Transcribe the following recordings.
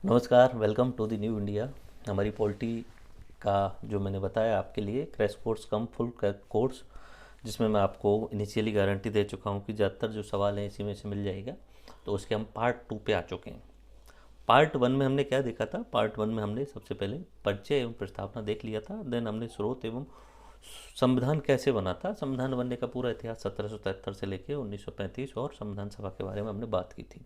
नमस्कार, welcome to the new India. हमारी polity का जो मैंने बताया आपके लिए crash course cum full course, जिसमें मैं आपको इनिशियली गारंटी दे चुका हूँ कि ज़्यादातर जो सवाल हैं इसी में से मिल जाएगा। तो उसके हम पार्ट 2 पे आ चुके हैं। पार्ट 1 में हमने क्या देखा था? पार्ट 1 में हमने सबसे पहले परिचय एवं प्रस्तावना देख लिया था। देन हमने स्रोत एवं संविधान कैसे बना था, संविधान बनने का पूरा इतिहास 1773 से लेकर 1935 और संविधान सभा के बारे में हमने बात की थी।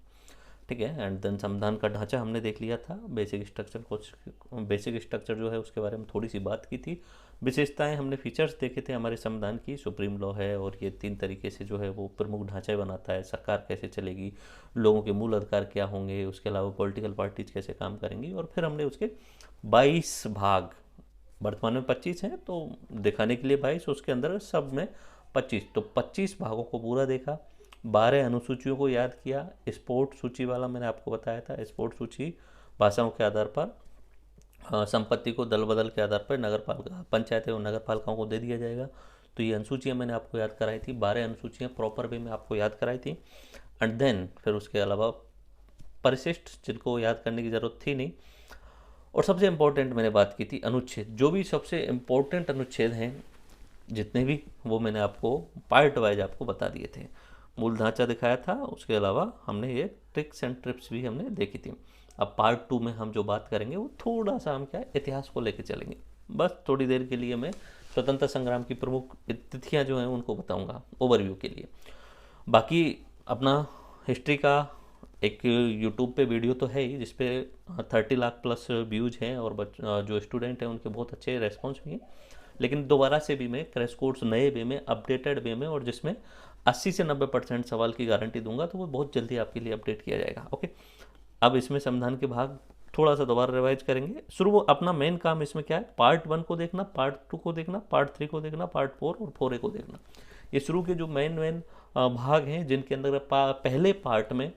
ठीक है। एंड देन संविधान का ढांचा हमने देख लिया था, बेसिक स्ट्रक्चर, कुछ बेसिक स्ट्रक्चर जो है उसके बारे में थोड़ी सी बात की थी। विशेषताएं हमने फीचर्स देखे थे हमारे संविधान की, सुप्रीम लॉ है और ये 3 तरीके से जो है वो प्रमुख ढांचे बनाता है, सरकार कैसे चलेगी, लोगों के मूल अधिकार क्या होंगे, उसके अलावा पॉलिटिकल पार्टीज कैसे काम करेंगी। और फिर हमने उसके 22 भाग, वर्तमान में 25 हैं तो दिखाने के लिए 22, उसके अंदर सब में 25, तो 25 भागों को पूरा देखा। 12 अनुसूचियों को याद किया। स्पोर्ट सूची वाला मैंने आपको बताया था, स्पोर्ट सूची भाषाओं के आधार पर संपत्ति को दल बदल के आधार पर नगर पालिका, पंचायत एवं नगर पालिकाओं को दे दिया जाएगा। तो ये अनुसूचियाँ मैंने आपको याद कराई थी, 12 अनुसूचियाँ प्रॉपर वे में आपको याद कराई थी। एंड देन फिर उसके अलावा परिशिष्ट, जिनको याद करने की ज़रूरत थी नहीं। और सबसे इम्पोर्टेंट मैंने बात की थी अनुच्छेद, जो भी सबसे इम्पोर्टेंट अनुच्छेद हैं जितने भी, वो मैंने आपको पार्ट वाइज आपको बता दिए थे। मूल ढांचा दिखाया था, उसके अलावा हमने ये ट्रिक्स एंड ट्रिप्स भी हमने देखी थी। अब पार्ट 2 में हम जो बात करेंगे वो थोड़ा सा हम क्या है, इतिहास को लेकर चलेंगे। बस थोड़ी देर के लिए मैं स्वतंत्रता संग्राम की प्रमुख तिथियां जो हैं उनको बताऊंगा ओवरव्यू के लिए। बाकी अपना हिस्ट्री का एक यूट्यूब पे वीडियो तो है ही, जिसपे 30 लाख प्लस व्यूज हैं और जो स्टूडेंट हैं उनके बहुत अच्छे रेस्पॉन्स भी हैं। लेकिन दोबारा से भी मैं क्रैश कोर्स नए वे में, अपडेटेड वे में, और जिसमें 80 से 90% सवाल की गारंटी दूंगा, तो वो बहुत जल्दी आपके लिए अपडेट किया जाएगा। ओके। अब इसमें संविधान के भाग थोड़ा सा दोबारा रिवाइज करेंगे। शुरू अपना मेन काम इसमें क्या है, पार्ट 1 को देखना, पार्ट 2 को देखना, पार्ट 3 को देखना, पार्ट 4 और 4A को देखना। ये शुरू के जो मेन मेन भाग हैं, जिनके अंदर पहले पार्ट में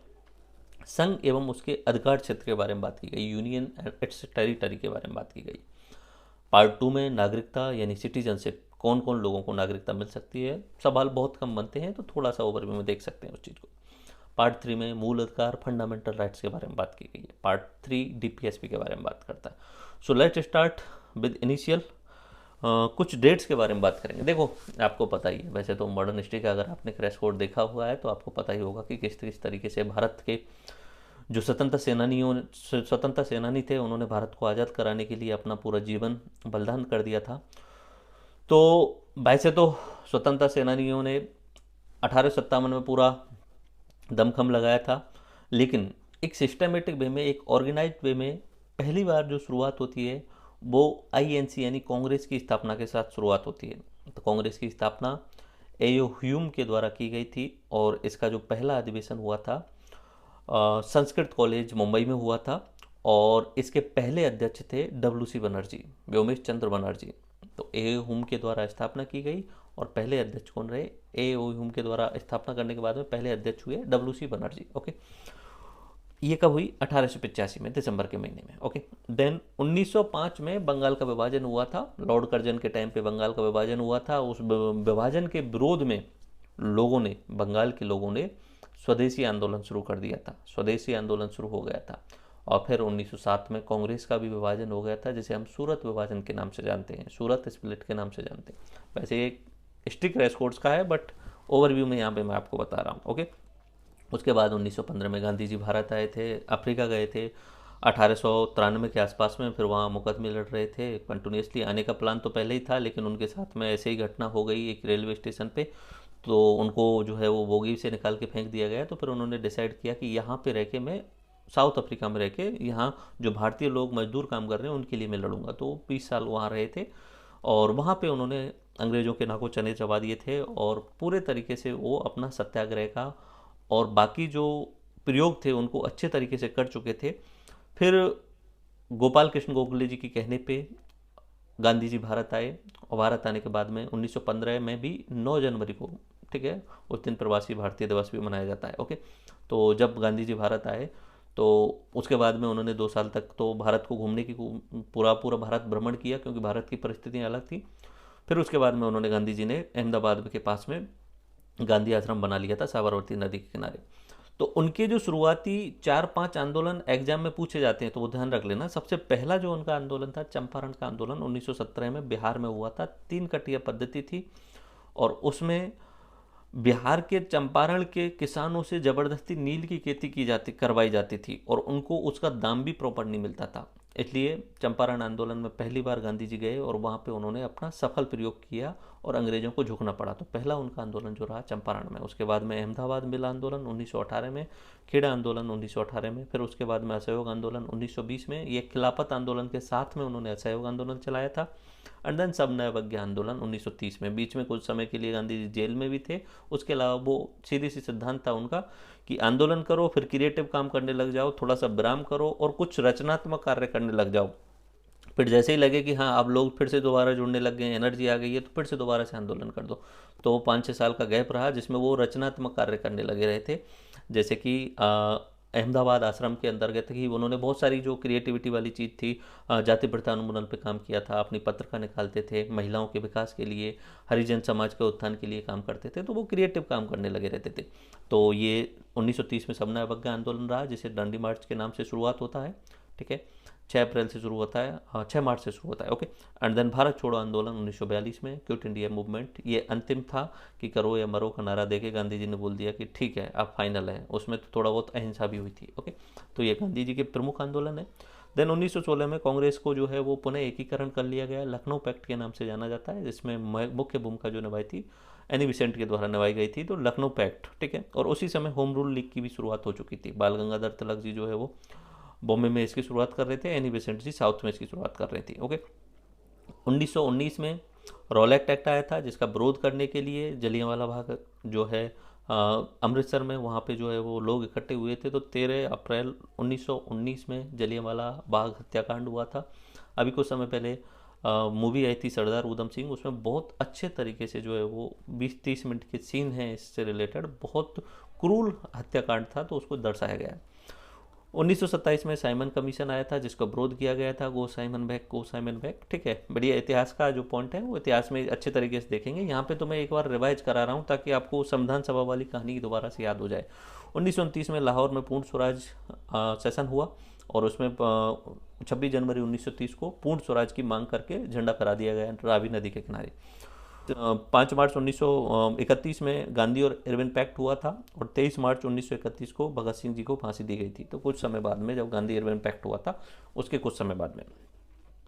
संघ एवं उसके अधिकार क्षेत्र के बारे में बात की गई, यूनियन इट्स टेरिटरी के बारे में बात की गई। पार्ट 2 में नागरिकता यानी सिटीजनशिप, कौन कौन लोगों को नागरिकता मिल सकती है, सवाल बहुत कम बनते हैं तो थोड़ा सा ओवरव्यू में देख सकते हैं उस चीज़ को। पार्ट 3 में मूल अधिकार, फंडामेंटल राइट्स के बारे में बात की गई है। पार्ट 3 डीपीएसपी के बारे में बात करता है। So let's start with initial. कुछ डेट्स के बारे में बात करेंगे। देखो, आपको पता ही है, वैसे तो मॉडर्न हिस्ट्री का अगर आपने क्रैश कोर्स देखा हुआ है तो आपको पता ही होगा कि किस किस तरीके से भारत के जो स्वतंत्रता सेनानी थे, उन्होंने भारत को आज़ाद कराने के लिए अपना पूरा जीवन बलिदान कर दिया था। तो वैसे तो स्वतंत्रता सेनानियों ने 1857 में पूरा दमखम लगाया था, लेकिन एक सिस्टमेटिक वे में, एक ऑर्गेनाइज्ड वे में पहली बार जो शुरुआत होती है वो आईएनसी यानी कांग्रेस की स्थापना के साथ शुरुआत होती है। तो कांग्रेस की स्थापना एओ ह्यूम के द्वारा की गई थी और इसका जो पहला अधिवेशन हुआ था संस्कृत कॉलेज मुंबई में हुआ था। और इसके पहले अध्यक्ष थे डब्ल्यू सी बनर्जी, व्योमेश चंद्र बनर्जी। तो ए हुम के द्वारा स्थापना की गई और पहले अध्यक्ष कौन रहे? ए ओ हुम के द्वारा स्थापना करने के बाद में पहले अध्यक्ष हुए डब्ल्यू सी बनर्जी। ओके। ये कब हुई? 1885 में, दिसंबर के महीने में। ओके। देन 1905 में बंगाल का विभाजन हुआ था। लॉर्ड कर्जन के टाइम पे बंगाल का विभाजन हुआ था। उस विभाजन के विरोध में लोगों ने, बंगाल के लोगों ने स्वदेशी आंदोलन शुरू कर दिया था। स्वदेशी आंदोलन शुरू हो गया था और फिर 1907 में कांग्रेस का भी विभाजन हो गया था, जिसे हम सूरत विभाजन के नाम से जानते हैं, सूरत स्प्लिट के नाम से जानते हैं। वैसे एक स्ट्रिक्ट रेस कोर्स का है, बट ओवरव्यू में यहाँ पे मैं आपको बता रहा हूँ। ओके। उसके बाद 1915 में गांधी जी भारत आए थे, अफ्रीका गए थे 1893 के आसपास में। फिर वहाँ मुकदमे लड़ रहे थे कंटिन्यूसली। आने का प्लान तो पहले ही था, लेकिन उनके साथ में ऐसे ही घटना हो गई एक रेलवे स्टेशन पे, तो उनको जो है वो बोगी से निकाल के फेंक दिया गया। तो फिर उन्होंने डिसाइड किया कि यहाँ पे रह के मैं, साउथ अफ्रीका में रह के, यहाँ जो भारतीय लोग मजदूर काम कर रहे हैं उनके लिए मैं लड़ूंगा। तो 20 साल वहाँ रहे थे और वहाँ पे उन्होंने अंग्रेज़ों के नाकों चने चबा दिए थे और पूरे तरीके से वो अपना सत्याग्रह का और बाकी जो प्रयोग थे उनको अच्छे तरीके से कर चुके थे। फिर गोपाल कृष्ण गोखले जी के कहने पे गांधी जी भारत आए और भारत आने के बाद में 1915 में भी 9 जनवरी को, ठीक है, उस दिन प्रवासी भारतीय दिवस भी मनाया जाता है। ओके। तो जब गांधी जी भारत आए तो उसके बाद में उन्होंने 2 साल तक तो भारत को घूमने की, पूरा पूरा भारत भ्रमण किया, क्योंकि भारत की परिस्थितियाँ अलग थी। फिर उसके बाद में गांधी जी ने अहमदाबाद के पास में गांधी आश्रम बना लिया था साबरमती नदी के किनारे। तो उनके जो शुरुआती 4-5 आंदोलन एग्जाम में पूछे जाते हैं, तो वो ध्यान रख लेना। सबसे पहला जो उनका आंदोलन था चंपारण का आंदोलन 1917 में बिहार में हुआ था। 3 कटिया पद्धति थी और उसमें बिहार के चंपारण के किसानों से जबरदस्ती नील की खेती करवाई जाती थी और उनको उसका दाम भी प्रॉपर नहीं मिलता था। इसलिए चंपारण आंदोलन में पहली बार गांधी जी गए और वहाँ पे उन्होंने अपना सफल प्रयोग किया और अंग्रेजों को झुकना पड़ा। तो पहला उनका आंदोलन जो रहा चंपारण में। उसके बाद में अहमदाबाद मिल आंदोलन 1918 में, खेड़ा आंदोलन 1918 में, फिर उसके बाद में असहयोग आंदोलन 1920 में। ये खिलाफत आंदोलन के साथ में उन्होंने असहयोग आंदोलन चलाया था। एंड देन सब नवज्ञ आंदोलन 1930 में। बीच में कुछ समय के लिए गांधी जी जेल में भी थे। उसके अलावा वो सीधी सी सिद्धांत था उनका कि आंदोलन करो, फिर क्रिएटिव काम करने लग जाओ, थोड़ा सा विराम करो और कुछ रचनात्मक कार्य करने लग जाओ। फिर जैसे ही लगे कि हाँ अब लोग फिर से दोबारा जुड़ने लग गए, एनर्जी आ गई है, तो फिर से दोबारा से आंदोलन कर दो। तो 5-6 साल का गैप रहा जिसमें वो रचनात्मक कार्य करने लगे रहे थे। जैसे कि अहमदाबाद आश्रम के अंतर्गत ही उन्होंने बहुत सारी जो क्रिएटिविटी वाली चीज़ थी, जाति प्रथा उन्मूलन पे काम किया था, अपनी पत्रिका निकालते थे, महिलाओं के विकास के लिए, हरिजन समाज के उत्थान के लिए काम करते थे। तो वो क्रिएटिव काम करने लगे रहते थे। तो ये 1930 में सबना अवज्ञा आंदोलन रहा, जिसे डंडी मार्च के नाम से शुरुआत होता है। ठीक है, 6 अप्रैल से शुरू होता है, 6 मार्च से शुरू होता है। ओके। एंड देन भारत छोड़ो आंदोलन 1942 में, क्विट इंडिया मूवमेंट, ये अंतिम था कि करो या मरो का नारा देके गांधी जी ने बोल दिया कि ठीक है अब फाइनल है। उसमें तो थोड़ा बहुत अहिंसा भी हुई थी। ओके, तो ये गांधी जी के प्रमुख आंदोलन है। देन 1916 में कांग्रेस को जो है वो पुनः एकीकरण कर लिया गया, लखनऊ पैक्ट के नाम से जाना जाता है, जिसमें मुख्य भूमिका जो निभाई थी एनी बेसेंट के द्वारा निभाई गई थी। तो लखनऊ पैक्ट, ठीक है। और उसी समय होम रूल लीग की भी शुरुआत हो चुकी थी। बाल गंगाधर तिलक जी जो है वो बॉम्बे में इसकी शुरुआत कर रहे थे, एनी बेसेंट जी साउथ में इसकी शुरुआत कर रही थी। ओके। 1919 में रॉलेक्ट एक्ट आया था, जिसका विरोध करने के लिए जलियांवाला बाग जो है अमृतसर में, वहाँ पे जो है वो लोग इकट्ठे हुए थे। तो 13 अप्रैल 1919 में जलियांवाला बाग हत्याकांड हुआ था। अभी कुछ समय पहले मूवी आई थी सरदार उधम सिंह, उसमें बहुत अच्छे तरीके से जो है वो 20-30 मिनट के सीन हैं इससे रिलेटेड, बहुत क्रूर हत्याकांड था, तो उसको दर्शाया गया है। 1927 में साइमन कमीशन आया था, जिसका विरोध किया गया था, गो साइमन बैक। ठीक है, बढ़िया इतिहास का जो पॉइंट है वो इतिहास में अच्छे तरीके से देखेंगे। यहाँ पे तो मैं एक बार रिवाइज करा रहा हूँ ताकि आपको संविधान सभा वाली कहानी दोबारा से याद हो जाए। 1929 में लाहौर में पूर्ण स्वराज सेशन हुआ और उसमें 26 जनवरी 1930 को पूर्ण स्वराज की मांग करके झंडा फहरा दिया गया रावी नदी के किनारे। 5 मार्च 1931 में गांधी और इरविन पैक्ट हुआ था और 23 मार्च 1931 को भगत सिंह जी को फांसी दी गई थी। तो कुछ समय बाद में, जब गांधी इरविन पैक्ट हुआ था उसके कुछ समय बाद में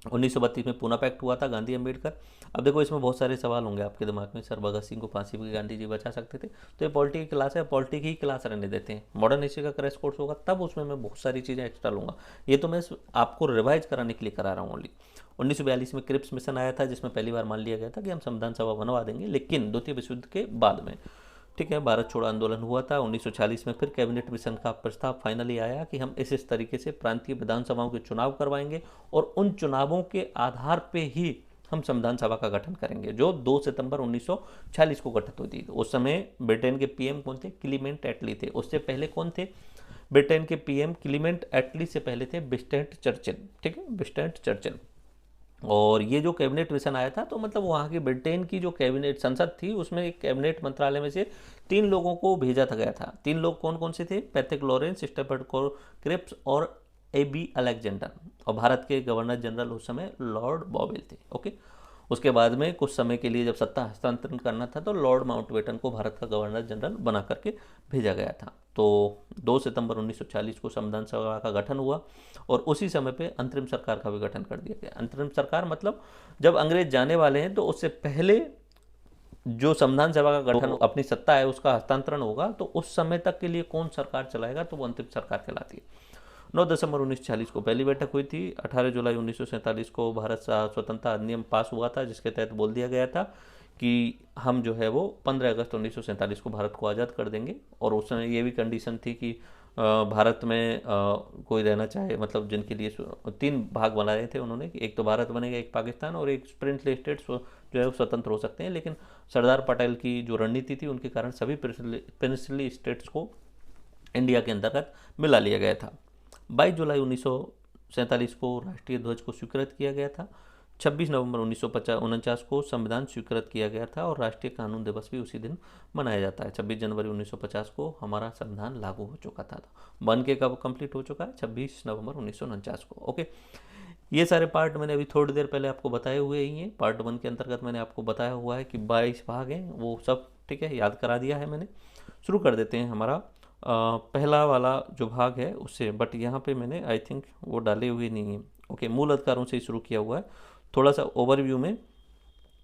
1932 में पूना पैक्ट हुआ था, गांधी अम्बेडकर। अब देखो इसमें बहुत सारे सवाल होंगे आपके दिमाग में, सर भगत सिंह को फांसी भी गांधी जी बचा सकते थे। तो ये पॉलिटी की क्लास है, पॉलिटी की क्लास रहने देते हैं। मॉडर्न हिस्ट्री का क्रैश कोर्स होगा तब उसमें मैं बहुत सारी चीज़ें एक्स्ट्रा लूँगा। ये तो मैं आपको रिवाइज कराने के लिए करा रहा हूँ ओनली। 1942 में क्रिप्स मिशन आया था, जिसमें पहली बार मान लिया गया था कि हम संविधान सभा बनवा देंगे, लेकिन द्वितीय विश्व युद्ध के बाद में। ठीक है, भारत छोड़ो आंदोलन हुआ था 1940 में। फिर कैबिनेट मिशन का प्रस्ताव फाइनली आया कि हम इस तरीके से प्रांतीय विधानसभाओं के चुनाव करवाएंगे और उन चुनावों के आधार पे ही हम संविधान सभा का गठन करेंगे, जो 2 सितंबर 1940 को गठित हुई थी। उस समय ब्रिटेन के पीएम कौन थे? क्लीमेंट एटली थे। उससे पहले कौन थे? ब्रिटेन के पीएम क्लीमेंट एटली से पहले थे विंस्टन चर्चिल। ठीक है, विंस्टन चर्चिल। और ये जो कैबिनेट मिशन आया था, तो मतलब वहाँ की ब्रिटेन की जो कैबिनेट संसद थी, उसमें एक कैबिनेट मंत्रालय में से 3 लोगों को भेजा था गया था। 3 लोग कौन कौन से थे? पैट्रिक लॉरेंस, स्टेफर्ड क्रिप्स और AB अलेक्जेंडर। और भारत के गवर्नर जनरल उस समय लॉर्ड बॉवेल थे। ओके। उसके बाद में कुछ समय के लिए जब सत्ता हस्तांतरण करना था, तो लॉर्ड माउंटबेटन को भारत का गवर्नर जनरल बना करके भेजा गया था। तो 2 सितंबर 1940 को संविधान सभा का गठन हुआ और उसी समय पे अंतरिम सरकार का भी गठन कर दिया गया। अंतरिम सरकार मतलब जब अंग्रेज जाने वाले हैं तो उससे पहले जो संविधान सभा का गठन अपनी सत्ता है उसका हस्तांतरण होगा, तो उस समय तक के लिए कौन सरकार चलाएगा, तो वो अंतिम सरकार कहलाती है। 9 दिसंबर 1940 को पहली बैठक हुई थी। 18 जुलाई 1947 को भारत स्वतंत्रता अधिनियम पास हुआ था, जिसके तहत बोल दिया गया था कि हम जो है वो 15 अगस्त 1947 को भारत को आज़ाद कर देंगे। और उस समय ये भी कंडीशन थी कि भारत में कोई रहना चाहे, मतलब जिनके लिए 3 भाग बनाए थे उन्होंने, एक तो भारत बनेगा, एक पाकिस्तान और एक प्रिंसली स्टेट्स जो है वो स्वतंत्र हो सकते हैं। लेकिन सरदार पटेल की जो रणनीति थी उनके कारण सभी प्रिंसली स्टेट्स को इंडिया के अंतर्गत मिला लिया गया था। 22 जुलाई 1947 को राष्ट्रीय ध्वज को स्वीकृत किया गया था। 26 नवंबर 1949 को संविधान स्वीकृत किया गया था और राष्ट्रीय कानून दिवस भी उसी दिन मनाया जाता है। 26 जनवरी 1950 को हमारा संविधान लागू हो चुका था। बन के कब कंप्लीट हो चुका है? 26 नवंबर 1949 को। ओके, ये सारे पार्ट मैंने अभी थोड़ी देर पहले आपको बताए हुए ही हैं। पार्ट 1 के अंतर्गत मैंने आपको बताया हुआ है कि 22 भाग हैं, वो सब ठीक है, याद करा दिया है मैंने। शुरू कर देते हैं हमारा पहला वाला जो भाग है उससे, बट यहाँ पे मैंने आई थिंक वो डाले हुए नहीं है। ओके, मूल अधिकारों से ही शुरू किया हुआ है। थोड़ा सा ओवरव्यू में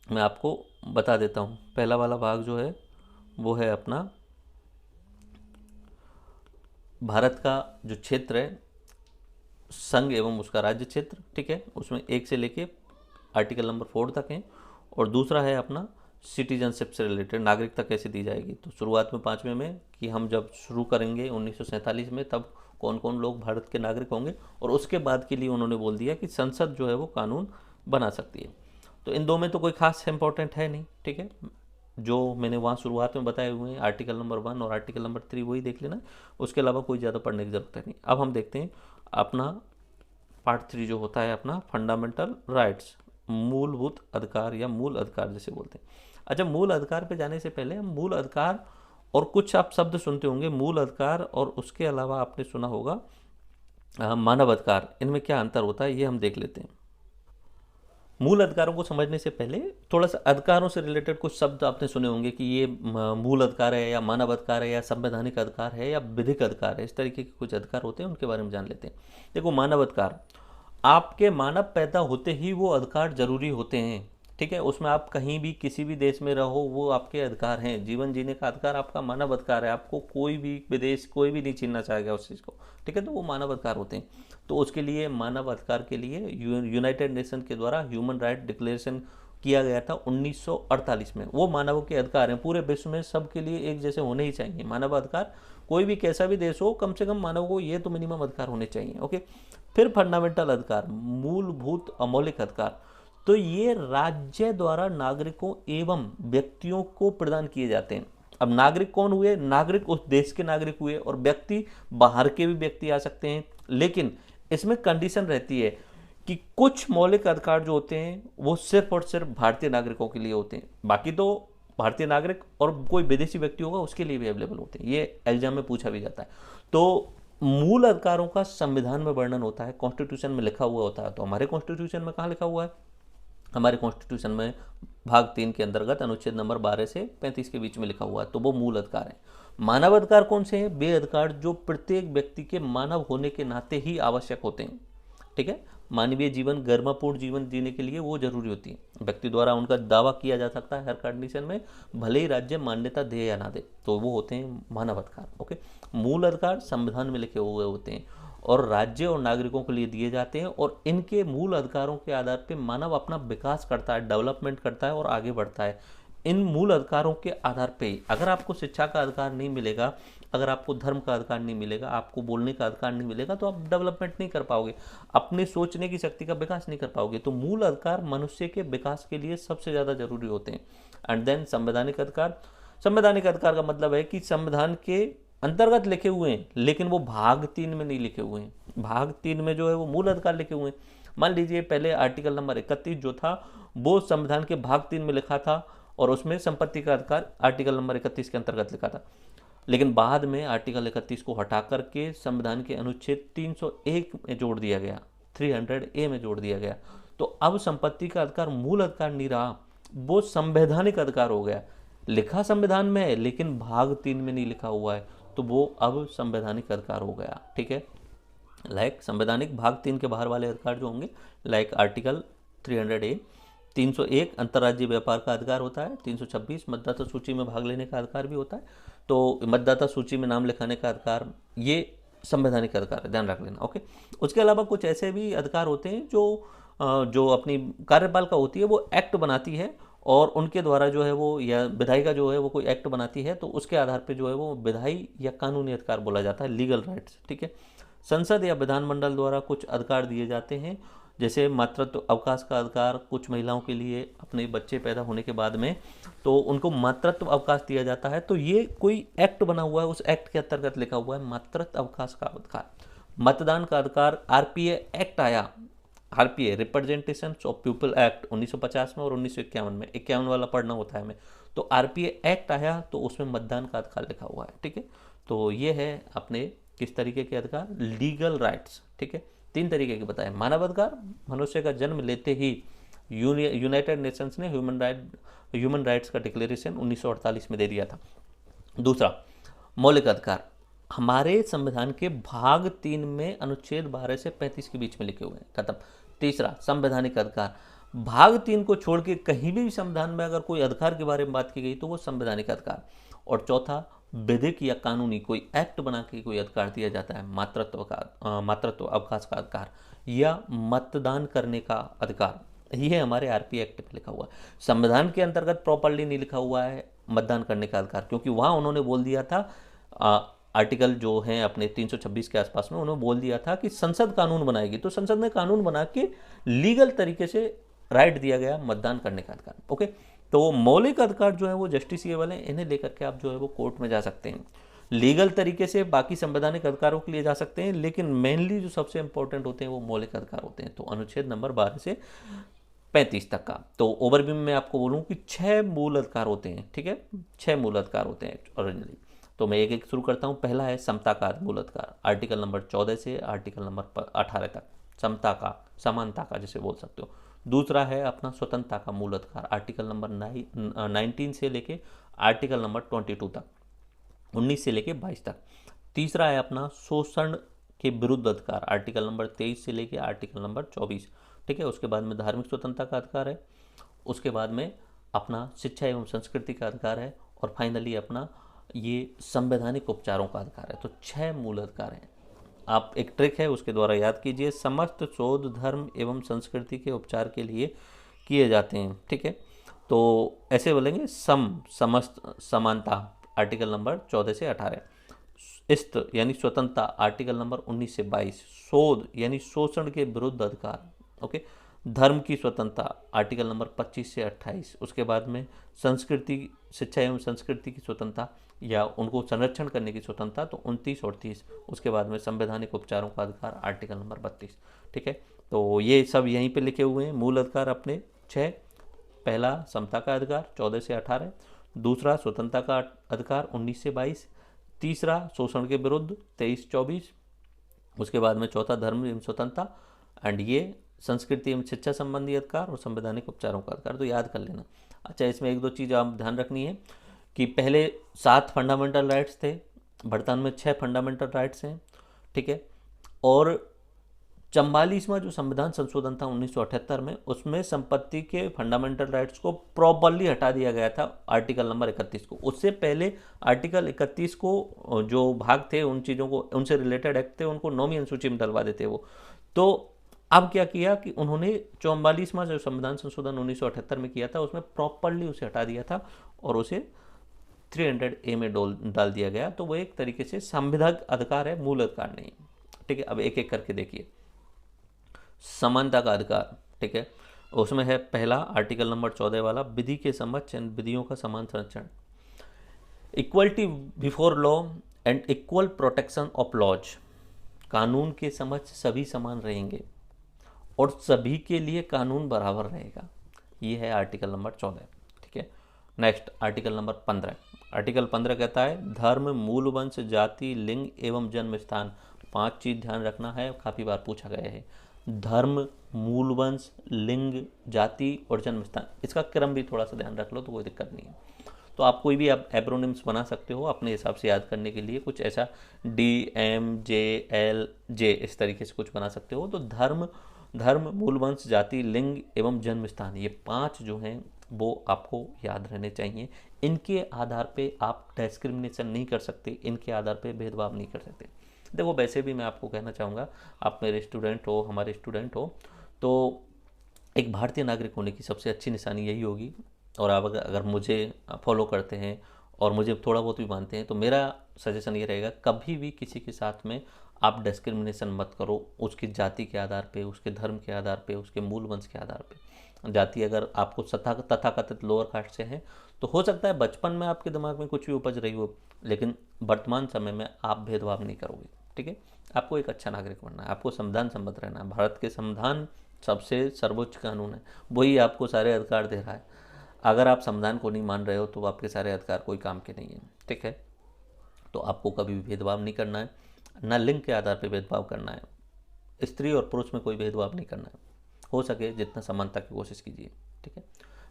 मैं आपको बता देता हूँ। पहला वाला भाग जो है वो है अपना भारत का जो क्षेत्र है, संघ एवं उसका राज्य क्षेत्र, ठीक है, उसमें 1 से लेके आर्टिकल नंबर 4 तक है। और दूसरा है अपना सिटीजनशिप से रिलेटेड, नागरिकता कैसे दी जाएगी। तो शुरुआत में 5वें में कि हम जब शुरू करेंगे 1947 में, तब कौन कौन लोग भारत के नागरिक होंगे, और उसके बाद के लिए उन्होंने बोल दिया कि संसद जो है वो कानून बना सकती है। तो इन दो में तो कोई खास इंपॉर्टेंट है नहीं, ठीक है, जो मैंने वहाँ शुरुआत में बताए हुए हैं आर्टिकल नंबर 1 और आर्टिकल नंबर 3 वही देख लेना, उसके अलावा कोई ज़्यादा पढ़ने की ज़रूरत है नहीं। अब हम देखते हैं अपना पार्ट 3 जो होता है अपना फंडामेंटल राइट्स, मूलभूत अधिकार या मूल अधिकार जिसे बोलते हैं। अच्छा, मूल अधिकार पे जाने से पहले हम मूल अधिकार और कुछ आप शब्द सुनते होंगे, मूल अधिकार और उसके अलावा आपने सुना होगा मानव अधिकार, इनमें क्या अंतर होता है ये हम देख लेते हैं। मूल अधिकारों को समझने से पहले थोड़ा सा अधिकारों से रिलेटेड कुछ शब्द आपने सुने होंगे कि ये मूल अधिकार है या मानव अधिकार है या संवैधानिक अधिकार है या विधिक अधिकार है, इस तरीके के कुछ अधिकार होते हैं, उनके बारे में जान लेते हैं। देखो, मानव अधिकार, आपके मानव पैदा होते ही वो अधिकार जरूरी होते हैं, ठीक है, उसमें आप कहीं भी किसी भी देश में रहो वो आपके अधिकार हैं। जीवन जीने का अधिकार आपका मानव अधिकार है, आपको कोई भी विदेश कोई भी नहीं छीनना चाहेगा उस चीज़ को, ठीक है, तो वो मानव अधिकार होते हैं। तो उसके लिए मानव अधिकार के लिए यूनाइटेड नेशन के द्वारा ह्यूमन राइट डिक्लेरेशन किया गया था 1948 में। वो मानव के अधिकार हैं, पूरे विश्व में सबके लिए एक जैसे होने ही चाहिए मानव अधिकार। कोई भी कैसा भी देश हो, कम से कम मानव को ये तो मिनिमम अधिकार होने चाहिए। ओके, फिर फंडामेंटल अधिकार, मूलभूत अमौलिक अधिकार, तो ये राज्य द्वारा नागरिकों एवं व्यक्तियों को प्रदान किए जाते हैं। अब नागरिक कौन हुए? नागरिक उस देश के नागरिक हुए, और व्यक्ति बाहर के भी व्यक्ति आ सकते हैं, लेकिन इसमें कंडीशन रहती है कि कुछ मौलिक अधिकार जो होते हैं वो सिर्फ और सिर्फ भारतीय नागरिकों के लिए होते हैं, बाकी तो भारतीय नागरिक और कोई विदेशी व्यक्ति होगा उसके लिए भी अवेलेबल होते हैं। ये एग्जाम में पूछा भी जाता है। तो मूल अधिकारों का संविधान में वर्णन होता है, कॉन्स्टिट्यूशन में लिखा हुआ होता है। तो हमारे कॉन्स्टिट्यूशन में कहाँ लिखा हुआ है? हमारे कॉन्स्टिट्यूशन में भाग 3 के अंतर्गत अनुच्छेद नंबर 12 से 35 के बीच में लिखा हुआ है, तो वो मूल अधिकार है। मानव अधिकार कौन से हैं? वे अधिकार जो प्रत्येक व्यक्ति के मानव होने के नाते ही आवश्यक होते हैं, ठीक है, मानवीय जीवन, गरिमापूर्ण जीवन जीने के लिए वो जरूरी होती है। व्यक्ति द्वारा उनका दावा किया जा सकता है हर कंडीशन में, भले ही राज्य मान्यता दे या ना दे, तो वो होते हैं मानव अधिकार। ओके, मूल अधिकार संविधान में लिखे हुए होते हैं और राज्य और नागरिकों के लिए दिए जाते हैं, और इनके मूल अधिकारों के आधार पर मानव अपना विकास करता है, डेवलपमेंट करता है और आगे बढ़ता है। इन मूल अधिकारों के आधार पे ही, अगर आपको शिक्षा का अधिकार नहीं मिलेगा, अगर आपको धर्म का अधिकार नहीं मिलेगा, आपको बोलने का अधिकार नहीं मिलेगा, तो आप डेवलपमेंट नहीं कर पाओगे, अपने सोचने की शक्ति का विकास नहीं कर पाओगे। तो मूल अधिकार मनुष्य के विकास के लिए सबसे ज़्यादा जरूरी होते हैं। एंड देन संवैधानिक अधिकार, संवैधानिक अधिकार का मतलब है कि संविधान के अंतर्गत लिखे हुए हैं, लेकिन वो भाग 3 में नहीं लिखे हुए हैं। भाग 3 में जो है वो मूल अधिकार लिखे हुए हैं। मान लीजिए पहले आर्टिकल नंबर 31 जो था वो संविधान के भाग 3 में लिखा था, और उसमें संपत्ति का अधिकार आर्टिकल नंबर 31 के अंतर्गत लिखा था, लेकिन बाद में आर्टिकल 31 को हटा करके संविधान के अनुच्छेद 301 में जोड़ दिया गया, 300A में जोड़ दिया गया। तो अब संपत्ति का अधिकार मूल अधिकार नहीं रहा, वो संवैधानिक अधिकार हो गया। लिखा संविधान में है लेकिन भाग 3 में नहीं लिखा हुआ है, तो वो अब संवैधानिक अधिकार हो गया, ठीक है। लाइक संवैधानिक भाग 3 के बाहर वाले अधिकार जो होंगे, लाइक आर्टिकल 300A, 301 अंतर्राज्यीय व्यापार का अधिकार होता है, 326 मतदाता सूची में भाग लेने का अधिकार भी होता है, तो मतदाता सूची में नाम लिखाने का अधिकार, ये संवैधानिक अधिकार है, ध्यान रख लेना। ओके, उसके अलावा कुछ ऐसे भी अधिकार होते हैं जो अपनी कार्यपालिका होती है वो एक्ट बनाती है, और उनके द्वारा जो है वो, या विधायिका जो है वो कोई एक्ट बनाती है, तो उसके आधार पर जो है वो विधायी या कानूनी अधिकार बोला जाता है, लीगल राइट्स, ठीक है। संसद या विधानमंडल द्वारा कुछ अधिकार दिए जाते हैं, जैसे मातृत्व अवकाश का अधिकार, कुछ महिलाओं के लिए अपने बच्चे पैदा होने के बाद में तो उनको मातृत्व अवकाश दिया जाता है, तो ये कोई एक्ट बना हुआ है, उस एक्ट के अंतर्गत लिखा हुआ है मातृत्व अवकाश का अधिकार। मतदान का अधिकार, आरपीए एक्ट आया, RPA representation of people act 1950 में और 1951 में, 51 वाला पढ़ना होता है हमें। तो आरपीए एक्ट आया तो उसमें मतदान का अधिकार लिखा हुआ है, ठीक है। तो ये है अपने किस तरीके के अधिकार, लीगल राइट्स, ठीक है। 3 तरीके के बताए, मानव अधिकार, मनुष्य का जन्म लेते ही यूनाइटेड नेशंस ने ह्यूमन राइट्स का डिक्लेरेशन 1948 में दे दिया था। दूसरा मौलिक अधिकार, हमारे संविधान के भाग 3 में अनुच्छेद 12 से 35 के बीच में लिखे हुए हैं, खत्म। तीसरा संवैधानिक अधिकार, भाग 3 को छोड़ के कहीं भी संविधान में अगर कोई अधिकार के बारे में बात की गई तो वो संवैधानिक अधिकार। और चौथा विधिक या कानूनी कोई एक्ट बना के कोई अधिकार दिया जाता है, मातृत्व अवकाश का अधिकार या मतदान करने का अधिकार, ये हमारे आरपी एक्ट में लिखा हुआ है। संविधान के अंतर्गत प्रॉपरली नहीं लिखा हुआ है मतदान करने का अधिकार, क्योंकि वहां उन्होंने बोल दिया था आर्टिकल जो है अपने 326 के आसपास में उन्होंने बोल दिया था कि संसद कानून बनाएगी, तो संसद ने कानून बना के लीगल तरीके से राइट दिया गया मतदान करने का अधिकार। ओके, तो मौलिक अधिकार जो है वो जस्टिसिएबल है, इन्हें लेकर के आप जो है वो कोर्ट में जा सकते हैं। लीगल तरीके से बाकी संवैधानिक अधिकारों के लिए जा सकते हैं, लेकिन मेनली जो सबसे इंपॉर्टेंट होते हैं वो मौलिक अधिकार होते हैं। तो अनुच्छेद नंबर 12 से 35 तक का तो ओवरव्यू में आपको बोलूँ कि 6 मूल अधिकार होते हैं, ठीक है। 6 मूल अधिकार होते हैं ओरिजिनली। तो मैं एक एक शुरू करता हूँ। पहला है समता का मूल अधिकार, आर्टिकल नंबर 14 से आर्टिकल नंबर 18 तक, समता का, समानता का जिसे बोल सकते हो। दूसरा है अपना स्वतंत्रता का मूल अधिकार, आर्टिकल नंबर 19 से लेके आर्टिकल नंबर 22 तक, 19 से लेके 22 तक। तीसरा है अपना शोषण के विरुद्ध अधिकार, आर्टिकल नंबर 23 से लेके आर्टिकल नंबर 24, ठीक है। उसके बाद में धार्मिक स्वतंत्रता का अधिकार है, उसके बाद में अपना शिक्षा एवं संस्कृति का अधिकार है, और फाइनली अपना ये संवैधानिक उपचारों का अधिकार है। तो 6 मूल अधिकार हैं। आप एक ट्रिक है उसके द्वारा याद कीजिए, समस्त शोध धर्म एवं संस्कृति के उपचार के लिए किए जाते हैं, ठीक है। तो ऐसे बोलेंगे समस्त, समानता आर्टिकल नंबर 14 से 18, इस्त यानी स्वतंत्रता आर्टिकल नंबर 19 से 22, शोध यानी शोषण के विरुद्ध अधिकार, ओके, धर्म की स्वतंत्रता आर्टिकल नंबर 25 से 28, उसके बाद में संस्कृति, शिक्षा एवं संस्कृति की स्वतंत्रता या उनको संरक्षण करने की स्वतंत्रता तो 29 और 30, उसके बाद में संवैधानिक उपचारों का अधिकार आर्टिकल नंबर 32, ठीक है। तो ये सब यहीं पे लिखे हुए हैं मूल अधिकार अपने 6। पहला समता का अधिकार 14 से 18, दूसरा स्वतंत्रता का अधिकार 19 से 22, तीसरा शोषण के विरुद्ध 23-24, उसके बाद में चौथा धर्म एवं स्वतंत्रता, एंड ये संस्कृति एवं शिक्षा संबंधी अधिकार और संवैधानिक उपचारों का अधिकार। तो याद कर लेना। अच्छा, इसमें एक दो चीज़ आप ध्यान रखनी है कि पहले 7 फंडामेंटल राइट्स थे, वर्तमान में 6 फंडामेंटल राइट्स हैं, ठीक है। और 44वां जो संविधान संशोधन था 1978 में, उसमें संपत्ति के फंडामेंटल राइट्स को प्रॉपरली हटा दिया गया था आर्टिकल नंबर 31 को। उससे पहले आर्टिकल 31 को जो भाग थे उन चीज़ों को, उनसे रिलेटेड एक्ट थे, उनको 9वीं अनुसूची में डलवा देते वो। तो अब क्या किया कि उन्होंने 44वां जो संविधान संशोधन 1978 में किया था उसमें प्रॉपरली उसे हटा दिया था और उसे 300A में डाल दिया गया। तो वो एक तरीके से संविधानिक अधिकार है, मूल अधिकार नहीं, ठीक है। अब एक एक करके देखिए। समानता का अधिकार, ठीक है, उसमें है पहला आर्टिकल नंबर 14 वाला, विधि के समक्ष विधियों का समान संरक्षण, equality before law and equal protection of laws, कानून के समक्ष सभी समान रहेंगे और सभी के लिए कानून बराबर रहेगा। ये है आर्टिकल नंबर 14, ठीक है। Next article number 15। आर्टिकल 15 कहता है धर्म, मूल वंश, जाति, लिंग एवं जन्म स्थान। 5 चीज ध्यान रखना है, काफ़ी बार पूछा गया है। धर्म, मूल वंश, लिंग, जाति और जन्म स्थान, इसका क्रम भी थोड़ा सा ध्यान रख लो तो कोई दिक्कत नहीं है। तो आप कोई भी आप एब्रोनिम्स बना सकते हो अपने हिसाब से याद करने के लिए, कुछ ऐसा DMJLJ इस तरीके से कुछ बना सकते हो। तो धर्म, मूल वंश, जाति, लिंग एवं जन्म स्थान, ये 5 जो हैं वो आपको याद रहने चाहिए। इनके आधार पे आप डिस्क्रिमिनेशन नहीं कर सकते, इनके आधार पे भेदभाव नहीं कर सकते। देखो वैसे भी मैं आपको कहना चाहूँगा, आप मेरे स्टूडेंट हो, हमारे स्टूडेंट हो, तो एक भारतीय नागरिक होने की सबसे अच्छी निशानी यही होगी। और आप अगर मुझे फॉलो करते हैं और मुझे थोड़ा बहुत भी मानते हैं तो मेरा सजेशन ये रहेगा, कभी भी किसी के साथ में आप डिस्क्रिमिनेशन मत करो उसकी जाति के आधार पे, उसके धर्म के आधार पे, उसके मूल वंश के आधार पे। जाति अगर आपको तथाकथित लोअर कास्ट से है तो हो सकता है बचपन में आपके दिमाग में कुछ भी उपज रही हो, लेकिन वर्तमान समय में आप भेदभाव नहीं करोगे, ठीक है। आपको एक अच्छा नागरिक बनना है, आपको संविधान सम्मत रहना है, भारत के संविधान सबसे सर्वोच्च कानून है, वही आपको सारे अधिकार दे रहा है। अगर आप संविधान को नहीं मान रहे हो तो आपके सारे अधिकार कोई काम के नहीं है, ठीक है। तो आपको कभी भी भेदभाव नहीं करना है, ना लिंग के आधार पर भेदभाव करना है, स्त्री और पुरुष में कोई भेदभाव नहीं करना है। हो सके जितना समानता की कोशिश कीजिए, ठीक है।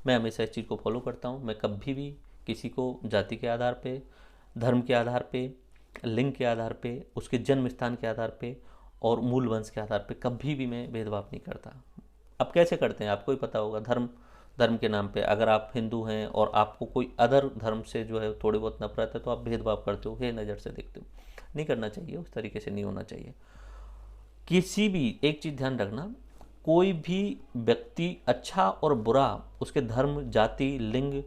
मैं हमेशा इस चीज़ को फॉलो करता हूँ। मैं कभी भी किसी को जाति के आधार पे, धर्म के आधार पे, लिंग के आधार पे, उसके जन्म स्थान के आधार पे और मूल वंश के आधार पे कभी भी मैं भेदभाव नहीं करता। अब कैसे करते हैं आपको ही पता होगा। धर्म के नाम पे अगर आप हिंदू हैं और आपको कोई अदर धर्म से जो है थोड़ी बहुत नफरत है तो आप भेदभाव करते हो, हे नज़र से देखते हो। नहीं करना चाहिए, उस तरीके से नहीं होना चाहिए। किसी भी एक चीज़ ध्यान रखना, कोई भी व्यक्ति अच्छा और बुरा उसके धर्म, जाति, लिंग,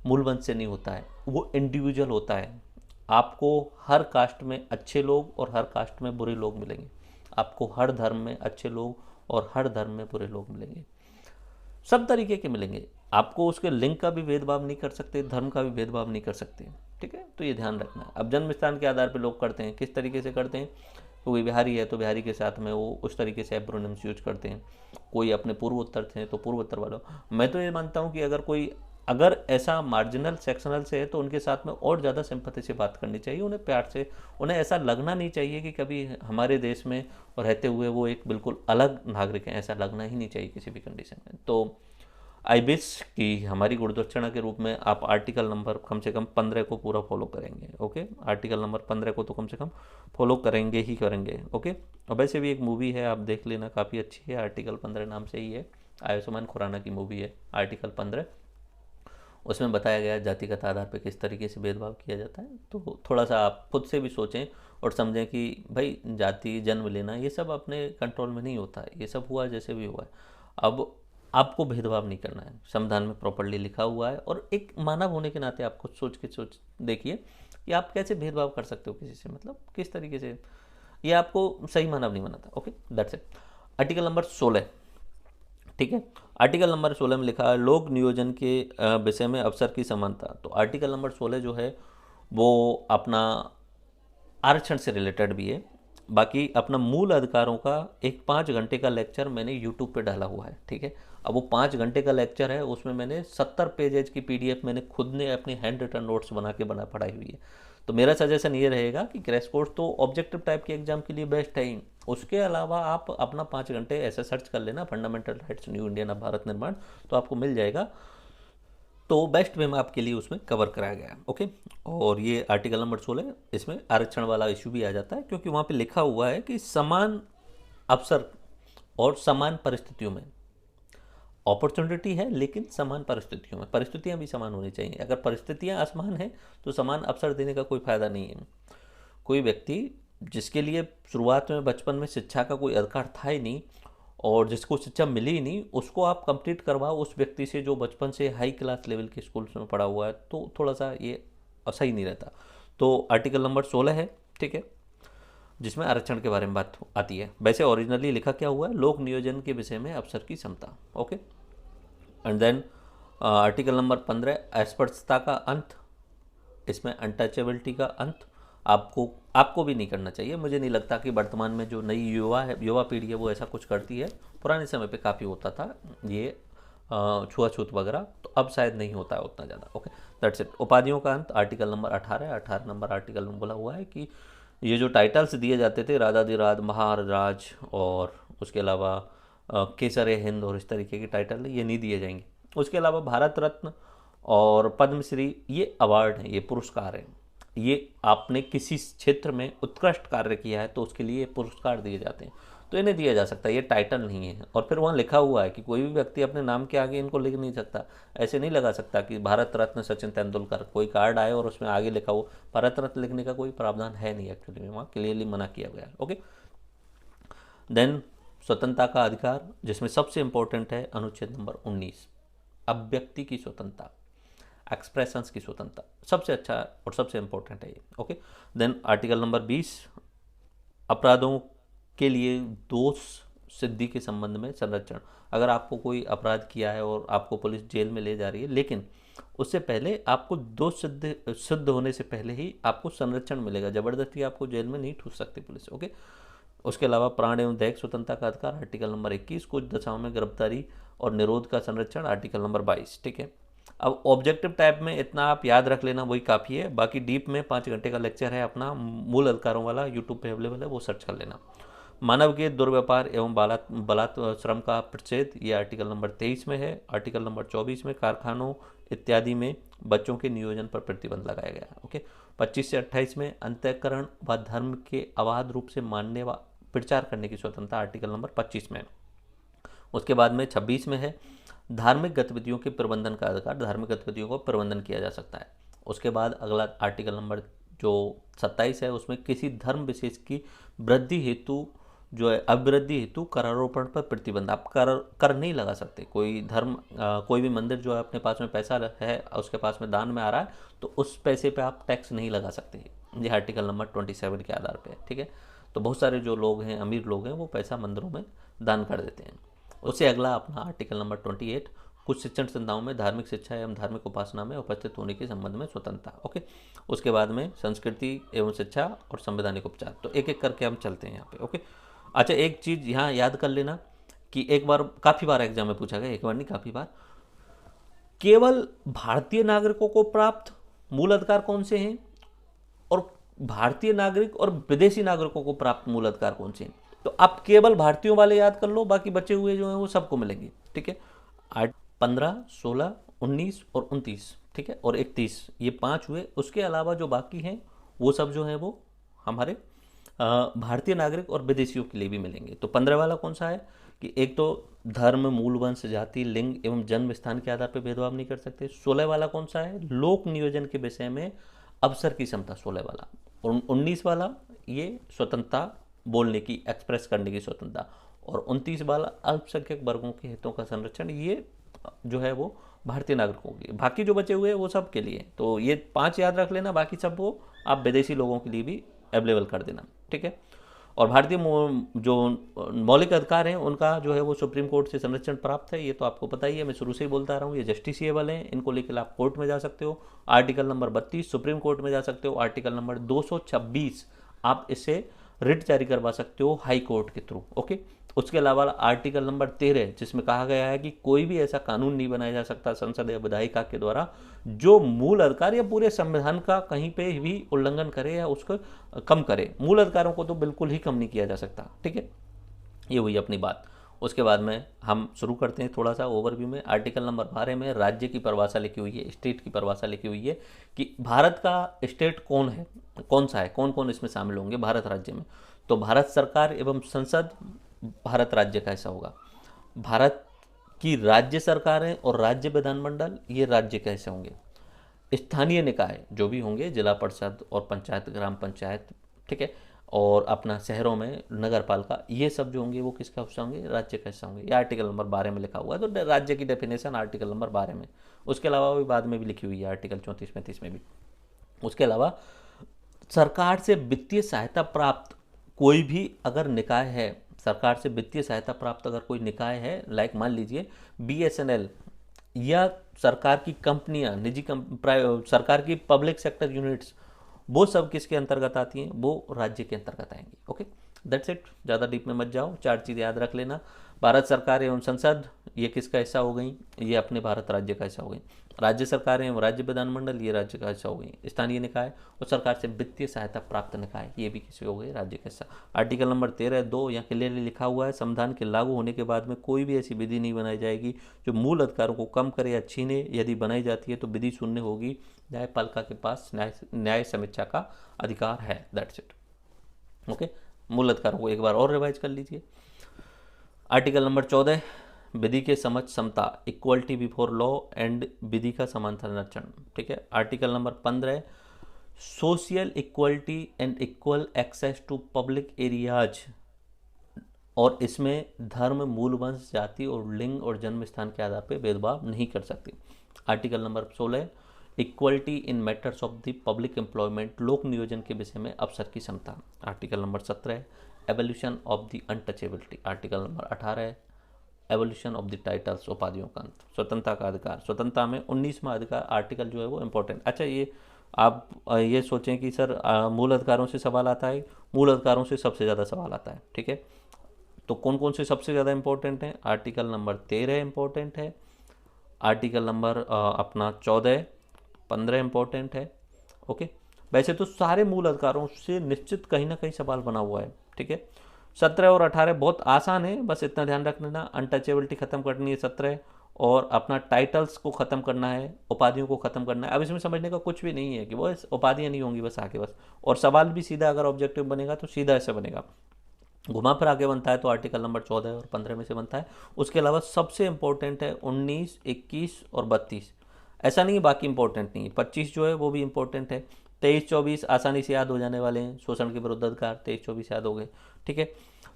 मूल वंश से नहीं होता है, वो इंडिविजुअल होता है। आपको हर कास्ट में अच्छे लोग और हर कास्ट में बुरे लोग मिलेंगे। आपको हर धर्म में अच्छे लोग और हर धर्म में बुरे लोग मिलेंगे, सब तरीके के मिलेंगे। आपको उसके लिंग का भी भेदभाव नहीं कर सकते, धर्म का भी भेदभाव नहीं कर सकते, ठीक है। तो ये ध्यान रखना है। अब जन्म स्थान के आधार पर लोग करते हैं, किस तरीके से करते हैं। कोई बिहारी है तो बिहारी के साथ में वो उस तरीके से एब्रोनिम्स यूज करते हैं। कोई अपने पूर्वोत्तर थे तो पूर्वोत्तर वालों। मैं तो ये मानता हूँ कि अगर ऐसा मार्जिनल सेक्शनल से है तो उनके साथ में और ज़्यादा सिंपैथी से बात करनी चाहिए, उन्हें प्यार से। उन्हें ऐसा लगना नहीं चाहिए कि कभी हमारे देश में रहते हुए वो एक बिल्कुल अलग नागरिक हैं, ऐसा लगना ही नहीं चाहिए किसी भी कंडीशन में। तो आई विश कि हमारी गुरुदक्षिणा के रूप में आप आर्टिकल नंबर कम से कम 15 को पूरा फॉलो करेंगे, ओके। आर्टिकल नंबर 15 को तो कम से कम फॉलो करेंगे ही करेंगे, ओके। और वैसे भी एक मूवी है, आप देख लेना, काफ़ी अच्छी है, आर्टिकल 15 नाम से ही है। आयुष्मान खुराना की मूवी है आर्टिकल 15। उसमें बताया गया जातिगत आधार पर किस तरीके से भेदभाव किया जाता है। तो थोड़ा सा आप खुद से भी सोचें और समझें कि भाई जाति, जन्म लेना, ये सब अपने कंट्रोल में नहीं होता है, ये सब हुआ जैसे भी हुआ है। अब आपको भेदभाव नहीं करना है, संविधान में प्रॉपर्ली लिखा हुआ है। और एक मानव होने के नाते आप खुद सोच देखिए कि आप कैसे भेदभाव कर सकते हो किसी से, मतलब किस तरीके से, ये आपको सही मानव नहीं बनाता, okay. That's it. Article number 16, ठीक है। आर्टिकल नंबर 16 में लिखा है लोक नियोजन के विषय में अवसर की समानता। तो आर्टिकल नंबर 16 जो है वो अपना आरक्षण से रिलेटेड भी है। बाकी अपना मूल अधिकारों का एक 5 घंटे का लेक्चर मैंने यूट्यूब पे डाला हुआ है, ठीक है। अब वो 5 घंटे का लेक्चर है, उसमें मैंने 70 पेजेज की पीडीएफ मैंने खुद ने अपने हैंड रिटन नोट्स बना पढ़ाई हुई है। तो मेरा सजेशन ये रहेगा कि क्रैश कोर्स तो ऑब्जेक्टिव टाइप के एग्जाम के लिए बेस्ट है ही। उसके अलावा आप अपना 5 घंटे ऐसे सर्च कर लेना, fundamental rights new Indian of Bharat निर्माण, तो आपको मिल जाएगा। तो बेस्ट वे में आपके लिए उसमें कवर कराया गया है, ओके। और ये आर्टिकल नंबर 16, इसमें आरक्षण वाला इशू भी आ जाता है, क्योंकि वहाँ पे लिखा हुआ है कि समान अवसर और समान परिस्थितियों में अपॉर्चुनिटी है, लेकिन समान परिस्थितियों में, परिस्थितियाँ भी समान होनी चाहिए। अगर परिस्थितियाँ असमान हैं तो समान अवसर देने का कोई फ़ायदा नहीं है। कोई व्यक्ति जिसके लिए शुरुआत में बचपन में शिक्षा का कोई अधिकार था ही नहीं और जिसको शिक्षा मिली ही नहीं, उसको आप कंप्लीट करवाओ उस व्यक्ति से जो बचपन से हाई क्लास लेवल के स्कूल्स में पढ़ा हुआ है, तो थोड़ा सा ये सही नहीं रहता। तो आर्टिकल नंबर 16 है, ठीक है, जिसमें आरक्षण के बारे में बात आती है। वैसे ओरिजिनली लिखा क्या हुआ है, लोक नियोजन के विषय में अवसर की समता, okay. And then article number 15 अस्पृश्यता का अंत, इसमें अनटचेबिलिटी का अंत। आपको भी नहीं करना चाहिए। मुझे नहीं लगता कि वर्तमान में जो नई युवा पीढ़ी है वो ऐसा कुछ करती है। पुराने समय पे काफ़ी होता था ये छुआछूत वगैरह, तो अब शायद नहीं होता है उतना ज़्यादा, ओके। That's it. उपाधियों का अंत आर्टिकल नंबर 18 नंबर आर्टिकल में बोला हुआ है कि ये जो टाइटल्स दिए जाते थे, राजाधिराज, महाराज और उसके अलावा केसर हिंद और इस तरीके के टाइटल ये नहीं दिए जाएंगे। उसके अलावा भारत रत्न और पद्मश्री ये अवार्ड हैं, ये पुरस्कार हैं। ये आपने किसी क्षेत्र में उत्कृष्ट कार्य किया है तो उसके लिए पुरस्कार दिए जाते हैं, तो इन्हें दिया जा सकता है, ये टाइटल नहीं है। और फिर वहाँ लिखा हुआ है कि कोई भी व्यक्ति अपने नाम के आगे इनको लिख नहीं सकता। ऐसे नहीं लगा सकता कि भारत रत्न सचिन तेंदुलकर, कोई कार्ड आए और उसमें आगे लिखा हो भारत रत्न, लिखने का कोई प्रावधान है नहीं एक्चुअली में, वहाँ क्लियरली मना किया गया है, ओके। देन स्वतंत्रता का अधिकार, जिसमें सबसे इंपॉर्टेंट है अनुच्छेद नंबर 19, अभिव्यक्ति की स्वतंत्रता, एक्सप्रेशंस की स्वतंत्रता, सबसे अच्छा और सबसे इंपॉर्टेंट है ये, ओके। देन आर्टिकल नंबर 20 अपराधों के लिए दोष सिद्धि के संबंध में संरक्षण। अगर आपको कोई अपराध किया है और आपको पुलिस जेल में ले जा रही है, लेकिन उससे पहले आपको दोष सिद्ध होने से पहले ही आपको संरक्षण मिलेगा, जबरदस्ती आपको जेल में नहीं ठूस सकती पुलिस, ओके। उसके अलावा प्राण एवं दैहिक स्वतंत्रता का अधिकार आर्टिकल नंबर 21, कुछ दशाओं में गिरफ्तारी और निरोध का संरक्षण आर्टिकल नंबर 22। ठीक है, अब ऑब्जेक्टिव टाइप में इतना आप याद रख लेना, वही काफ़ी है। बाकी डीप में 5 घंटे का लेक्चर है अपना मूल अधिकारों वाला, यूट्यूब पे अवेलेबल है, वो सर्च कर लेना। मानव के दुर्व्यापार एवं बलात् श्रम का प्रतिषेध, ये आर्टिकल नंबर 23 में है। आर्टिकल नंबर 24 में कारखानों इत्यादि में बच्चों के नियोजन पर प्रतिबंध लगाया गया। ओके, 25 से 28 में अंतःकरण व धर्म के अबाध रूप से मानने व प्रचार करने की स्वतंत्रता, आर्टिकल नंबर 25 में। उसके बाद में 26 में है धार्मिक गतिविधियों के प्रबंधन का अधिकार, धार्मिक गतिविधियों को प्रबंधन किया जा सकता है। उसके बाद अगला आर्टिकल नंबर जो 27 है, उसमें किसी धर्म विशेष की वृद्धि हेतु जो है अभिवृद्धि हेतु करारोपण पर प्रतिबंध, आप कर नहीं लगा सकते। कोई धर्म कोई भी मंदिर जो है अपने पास में पैसा है, उसके पास में दान में आ रहा है, तो उस पैसे पे आप टैक्स नहीं लगा सकते। ये आर्टिकल नंबर 27 के आधार पे है। ठीक है, तो बहुत सारे जो लोग हैं, अमीर लोग हैं, वो पैसा मंदिरों में दान कर देते हैं। उससे अगला अपना आर्टिकल नंबर 28, कुछ शिक्षण संस्थाओं में धार्मिक शिक्षा एवं धार्मिक उपासना में उपस्थित होने के संबंध में स्वतंत्रता। ओके, उसके बाद में संस्कृति एवं शिक्षा और संवैधानिक उपचार। तो एक एक करके हम चलते हैं यहाँ पे। ओके, अच्छा एक चीज़ यहाँ याद कर लेना कि एक बार, काफ़ी बार एग्जाम में पूछा गया, एक बार नहीं काफ़ी बार, केवल भारतीय नागरिकों को प्राप्त मूल अधिकार कौन से हैं और भारतीय नागरिक और विदेशी नागरिकों को प्राप्त मूल अधिकार कौन से हैं। तो आप केवल भारतीयों वाले याद कर लो, बाकी बचे हुए जो हैं वो सबको मिलेंगे। ठीक है, 8, 15, 16, 19 और 29, ठीक है, और 31, ये 5 हुए। उसके अलावा जो बाकी हैं वो सब जो हैं वो हमारे भारतीय नागरिक और विदेशियों के लिए भी मिलेंगे। तो 15 वाला कौन सा है कि एक तो धर्म, मूल वंश, जाति, लिंग एवं जन्म स्थान के आधार पर भेदभाव नहीं कर सकते। 16 वाला कौन सा है, लोक नियोजन के विषय में अवसर की क्षमता, 16 वाला। और 19 वाला ये स्वतंत्रता, बोलने की, एक्सप्रेस करने की स्वतंत्रता। और 29 वाला अल्पसंख्यक वर्गों के हितों का संरक्षण, ये जो है वो भारतीय नागरिकों के। बाकी जो बचे हुए हैं वो सब के लिए। तो ये 5 याद रख लेना, बाकी सब वो आप विदेशी लोगों के लिए भी अवेलेबल कर देना। ठीक है, और भारतीय जो मौलिक अधिकार हैं उनका जो है वो सुप्रीम कोर्ट से संरक्षण प्राप्त है। ये तो आपको पता ही है, मैं शुरू से ही बोलता आ रहा हूँ, ये जस्टिसिएबल हैं, इनको लेकर आप कोर्ट में जा सकते हो। आर्टिकल नंबर 32 सुप्रीम कोर्ट में जा सकते हो। आर्टिकल नंबर 226 आप इसे रिट जारी करवा सकते हो हाई कोर्ट के थ्रू। ओके, उसके अलावा आर्टिकल नंबर 13 जिसमें कहा गया है कि कोई भी ऐसा कानून नहीं बनाया जा सकता संसद या विधायिका के द्वारा जो मूल अधिकार या पूरे संविधान का कहीं पे भी उल्लंघन करे या उसको कम करे। मूल अधिकारों को तो बिल्कुल ही कम नहीं किया जा सकता। ठीक है, ये हुई अपनी बात। उसके बाद में हम शुरू करते हैं थोड़ा सा ओवरव्यू में। आर्टिकल नंबर 12 में राज्य की परिभाषा लिखी हुई है, स्टेट की परिभाषा लिखी हुई है कि भारत का स्टेट कौन है, कौन सा है, कौन कौन इसमें शामिल होंगे भारत राज्य में। तो भारत सरकार एवं संसद भारत राज्य का ऐसा होगा। भारत की राज्य सरकारें और राज्य विधानमंडल, ये राज्य कैसे होंगे। स्थानीय निकाय जो भी होंगे, जिला परिषद और पंचायत, ग्राम पंचायत, ठीक है, और अपना शहरों में नगर पालिका, ये सब जो होंगे वो किसका हिस्सा होंगे, राज्य का हिस्सा होंगे। ये आर्टिकल नंबर 12 में लिखा हुआ है। तो राज्य की डेफिनेशन आर्टिकल नंबर 12 में, उसके अलावा भी बाद में भी लिखी हुई है आर्टिकल 34-35 में भी। उसके अलावा सरकार से वित्तीय सहायता प्राप्त कोई भी अगर निकाय है, सरकार से वित्तीय सहायता प्राप्त अगर कोई निकाय है, लाइक मान लीजिए BSNL या सरकार की कंपनियां, निजी सरकार की पब्लिक सेक्टर यूनिट्स, वो सब किसके अंतर्गत आती हैं, वो राज्य के अंतर्गत आएंगी। ओके, दैट्स इट, ज़्यादा डीप में मत जाओ, 4 चीज़ याद रख लेना। भारत सरकार एवं संसद, ये किसका हिस्सा हो गई, ये अपने भारत राज्य का हिस्सा हो गई। राज्य सरकार एवं राज्य विधानमंडल, ये राज्य का हिस्सा हो गई। स्थानीय निकाय और सरकार से वित्तीय सहायता प्राप्त निकाय, ये भी किसी हो गए, राज्य का हिस्सा। आर्टिकल नंबर 13(2) यहाँ क्लियरली लिखा हुआ है, संविधान के लागू होने के बाद में कोई भी ऐसी विधि नहीं बनाई जाएगी जो मूल अधिकारों को कम करे या छीने। यदि बनाई जाती है तो विधि शून्य होगी। न्यायपालिका के पास न्याय समीक्षा का अधिकार है। That's it. ओके, मूल अधिकारों को एक बार और रिवाइज कर लीजिए। आर्टिकल नंबर 14, विधि के समझ समता, इक्वलिटी बिफोर लॉ एंड विधि का समान संरक्षण। ठीक है। Article number 15, social equality and equal access to public areas, और इसमें धर्म, मूल वंश, जाति और लिंग और जन्म स्थान के आधार पर भेदभाव नहीं कर सकती। Article number 16, equality in matters of the public employment, लोक नियोजन के विषय में अवसर की क्षमता। Article number 17, abolition of the untouchability. Article number 18, abolition of the titles, उपाधियों का अंत। स्वतंत्रता का अधिकार, स्वतंत्रता में 19वां अधिकार आर्टिकल जो है वो इंपॉर्टेंट। अच्छा, ये आप ये सोचें कि सर मूल अधिकारों से सवाल आता है, मूल अधिकारों से सबसे ज़्यादा सवाल आता है, ठीक है। तो कौन कौन से सबसे ज़्यादा इंपॉर्टेंट हैं? आर्टिकल नंबर 13 इंपॉर्टेंट है, आर्टिकल नंबर अपना 14, 15 इंपॉर्टेंट है, ओके। वैसे तो सारे मूल अधिकारों से निश्चित कहीं ना कहीं सवाल बना हुआ है, ठीक है। 17 और 18 बहुत आसान है, बस इतना ध्यान रख लेना, अनटचेबिलिटी खत्म करनी है 17, और अपना टाइटल्स को ख़त्म करना है, उपाधियों को ख़त्म करना है। अब इसमें समझने का कुछ भी नहीं है कि वो उपाधियाँ नहीं होंगी बस आगे, बस। और सवाल भी सीधा अगर ऑब्जेक्टिव बनेगा तो सीधा ऐसे बनेगा, घुमा फिर आगे बनता है तो आर्टिकल नंबर 14 और 15 में से बनता है। उसके अलावा सबसे इंपॉर्टेंट है 19, 21 और 32। ऐसा नहीं है बाकी इंपॉर्टेंट नहीं है, 25 जो है वो भी इंपॉर्टेंट है। 23, 24 आसानी से याद हो जाने वाले हैं, शोषण के विरुद्ध अधिकार 23, 24 याद हो गए, ठीक है।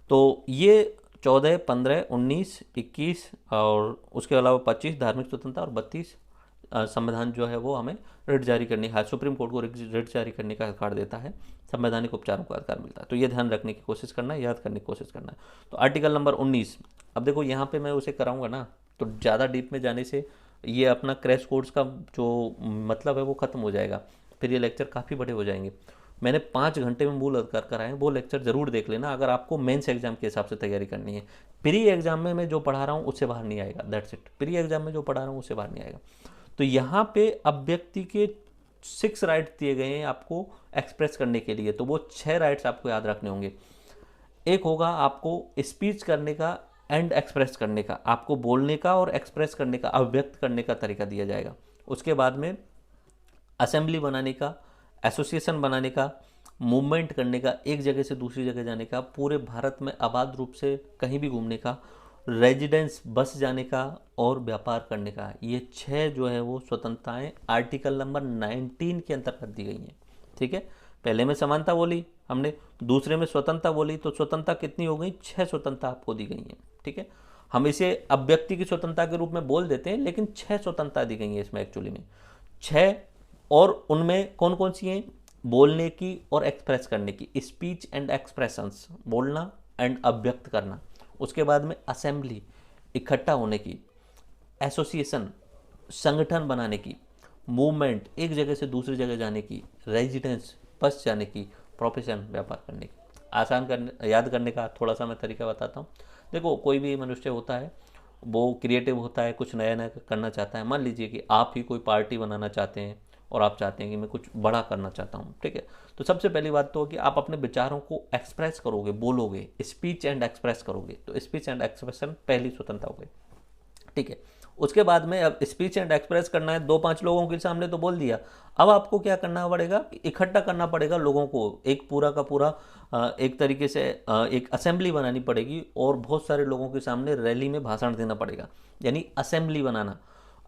तो ये 14, 15, 19, 21 और उसके अलावा 25 धार्मिक स्वतंत्रता और 32 संविधान जो है वो हमें रिट जारी करने का, सुप्रीम कोर्ट को रिट जारी करने का अधिकार देता है, संवैधानिक उपचारों का अधिकार मिलता है। तो ये ध्यान रखने की कोशिश करना है, याद करने की कोशिश करना है। तो आर्टिकल नंबर 19, अब देखो यहाँ पे मैं उसे कराऊंगा ना, तो ज़्यादा डीप में जाने से ये अपना क्रैश कोर्स का जो मतलब है वो ख़त्म हो जाएगा, फिर ये लेक्चर काफ़ी बड़े हो जाएंगे। मैंने 5 घंटे में मूल अधिकार कराए हैं, वो लेक्चर ज़रूर देख लेना अगर आपको मेंस एग्जाम के हिसाब से तैयारी करनी है। प्री एग्जाम में मैं जो पढ़ा रहा हूँ उससे बाहर नहीं आएगा, दैट्स इट। प्री एग्जाम में जो पढ़ा रहा हूँ उससे बाहर नहीं आएगा। तो यहाँ पे अब व्यक्ति के 6 राइट्स दिए गए हैं आपको एक्सप्रेस करने के लिए, तो वो 6 राइट्स आपको याद रखने होंगे। एक होगा आपको स्पीच करने का एंड एक्सप्रेस करने का, आपको बोलने का और एक्सप्रेस करने का, अभिव्यक्त करने का तरीका दिया जाएगा। उसके बाद में असेंबली बनाने का, एसोसिएशन बनाने का, मूवमेंट करने का, एक जगह से दूसरी जगह जाने का, पूरे भारत में आबाद रूप से कहीं भी घूमने का, रेजिडेंस बस जाने का और व्यापार करने का। ये 6 जो है वो स्वतंत्रताएं आर्टिकल नंबर 19 के अंतर्गत दी गई हैं, ठीक है। पहले में समानता बोली हमने, दूसरे में स्वतंत्रता बोली, तो स्वतंत्रता कितनी हो गई? 6 स्वतंत्रता आपको दी गई हैं, ठीक है। हम इसे अब व्यक्ति की स्वतंत्रता के रूप में बोल देते हैं, लेकिन 6 स्वतंत्रता दी गई है इसमें एक्चुअली में 6। और उनमें कौन कौन सी हैं? बोलने की और एक्सप्रेस करने की, स्पीच एंड एक्सप्रेशंस, बोलना एंड अभिव्यक्त करना। उसके बाद में असेंबली, इकट्ठा होने की, एसोसिएशन, संगठन बनाने की, मूवमेंट, एक जगह से दूसरी जगह जाने की, रेजिडेंस, बस जाने की, प्रोफेशन, व्यापार करने की। आसान करने, याद करने का थोड़ा सा मैं तरीका बताता हूँ। देखो कोई भी मनुष्य होता है वो क्रिएटिव होता है, कुछ नया नया करना चाहता है। मान लीजिए कि आप ही कोई पार्टी बनाना चाहते हैं और आप चाहते हैं कि मैं कुछ बड़ा करना चाहता हूँ, ठीक है। तो सबसे पहली बात तो कि आप अपने विचारों को एक्सप्रेस करोगे, बोलोगे, स्पीच एंड एक्सप्रेस करोगे। तो स्पीच एंड एक्सप्रेशन पहली स्वतंत्रता हो गई, ठीक है। उसके बाद में अब स्पीच एंड एक्सप्रेस करना है 2-5 लोगों के सामने तो बोल दिया, अब आपको क्या करना पड़ेगा? इकट्ठा करना पड़ेगा लोगों को, एक पूरा का पूरा एक तरीके से एक असेंबली बनानी पड़ेगी और बहुत सारे लोगों के सामने रैली में भाषण देना पड़ेगा, यानी असेंबली बनाना,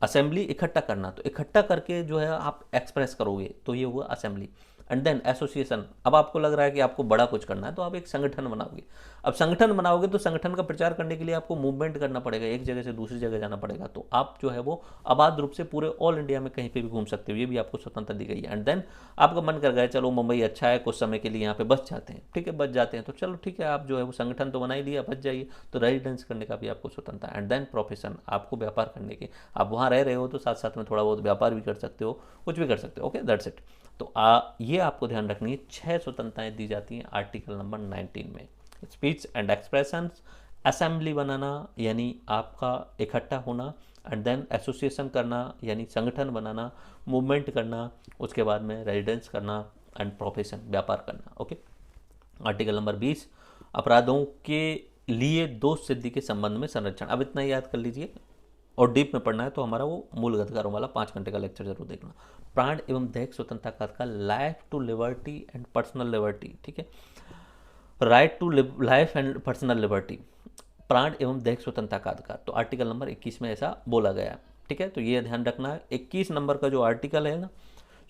असेंबली इकट्ठा करना। तो इकट्ठा करके जो है आप एक्सप्रेस करोगे, तो ये हुआ असेंबली। एंड देन एसोसिएशन, अब आपको लग रहा है कि आपको बड़ा कुछ करना है तो आप एक संगठन बनाओगे। अब संगठन बनाओगे तो संगठन का प्रचार करने के लिए आपको मूवमेंट करना पड़ेगा, एक जगह से दूसरी जगह जाना पड़ेगा। तो आप जो है वो आबाद रूप से पूरे ऑल इंडिया में कहीं पे भी घूम सकते हो, ये भी आपको स्वतंत्रता दी गई है। एंड देन आपका मन कर गया चलो मुंबई अच्छा है, कुछ समय के लिए यहाँ पे बस जाते हैं, ठीक है, बस जाते हैं, तो चलो ठीक है, आप जो है वो संगठन तो बना ही लिया, बच जाइए। तो रेजिडेंस करने का भी आपको स्वतंत्रता है। एंड देन प्रोफेशन, आपको व्यापार करने के, आप वहाँ रह रहे हो तो साथ साथ में थोड़ा बहुत व्यापार भी कर सकते हो, कुछ भी कर सकते हो, ओके, दैट्स इट। तो ये आपको ध्यान रखनी है, 6 स्वतंत्रताएं दी जाती हैं आर्टिकल नंबर 19 में। स्पीच एंड एक्सप्रेशंस, असेंबली बनाना यानी आपका इकट्ठा होना, एंड देन एसोसिएशन करना यानी संगठन बनाना, मूवमेंट करना, उसके बाद में रेजिडेंस करना, एंड प्रोफेशन, व्यापार करना, ओके। आर्टिकल नंबर 20, अपराधों के लिए दोष सिद्धि के संबंध में संरक्षण। अब इतना ही याद कर लीजिए, और डीप में पढ़ना है तो हमारा वो मूल अधिकारों वाला 5 घंटे का लेक्चर जरूर देखना। प्राण एवं दैहिक स्वतंत्रता का अधिकार, life to liberty and personal liberty, ठीक है, right to life and personal liberty, प्राण एवं दैहिक स्वतंत्रता का अधिकार। तो आर्टिकल नंबर 21 में ऐसा बोला गया है, ठीक है। तो ये ध्यान रखना है। 21 नंबर का जो आर्टिकल है ना,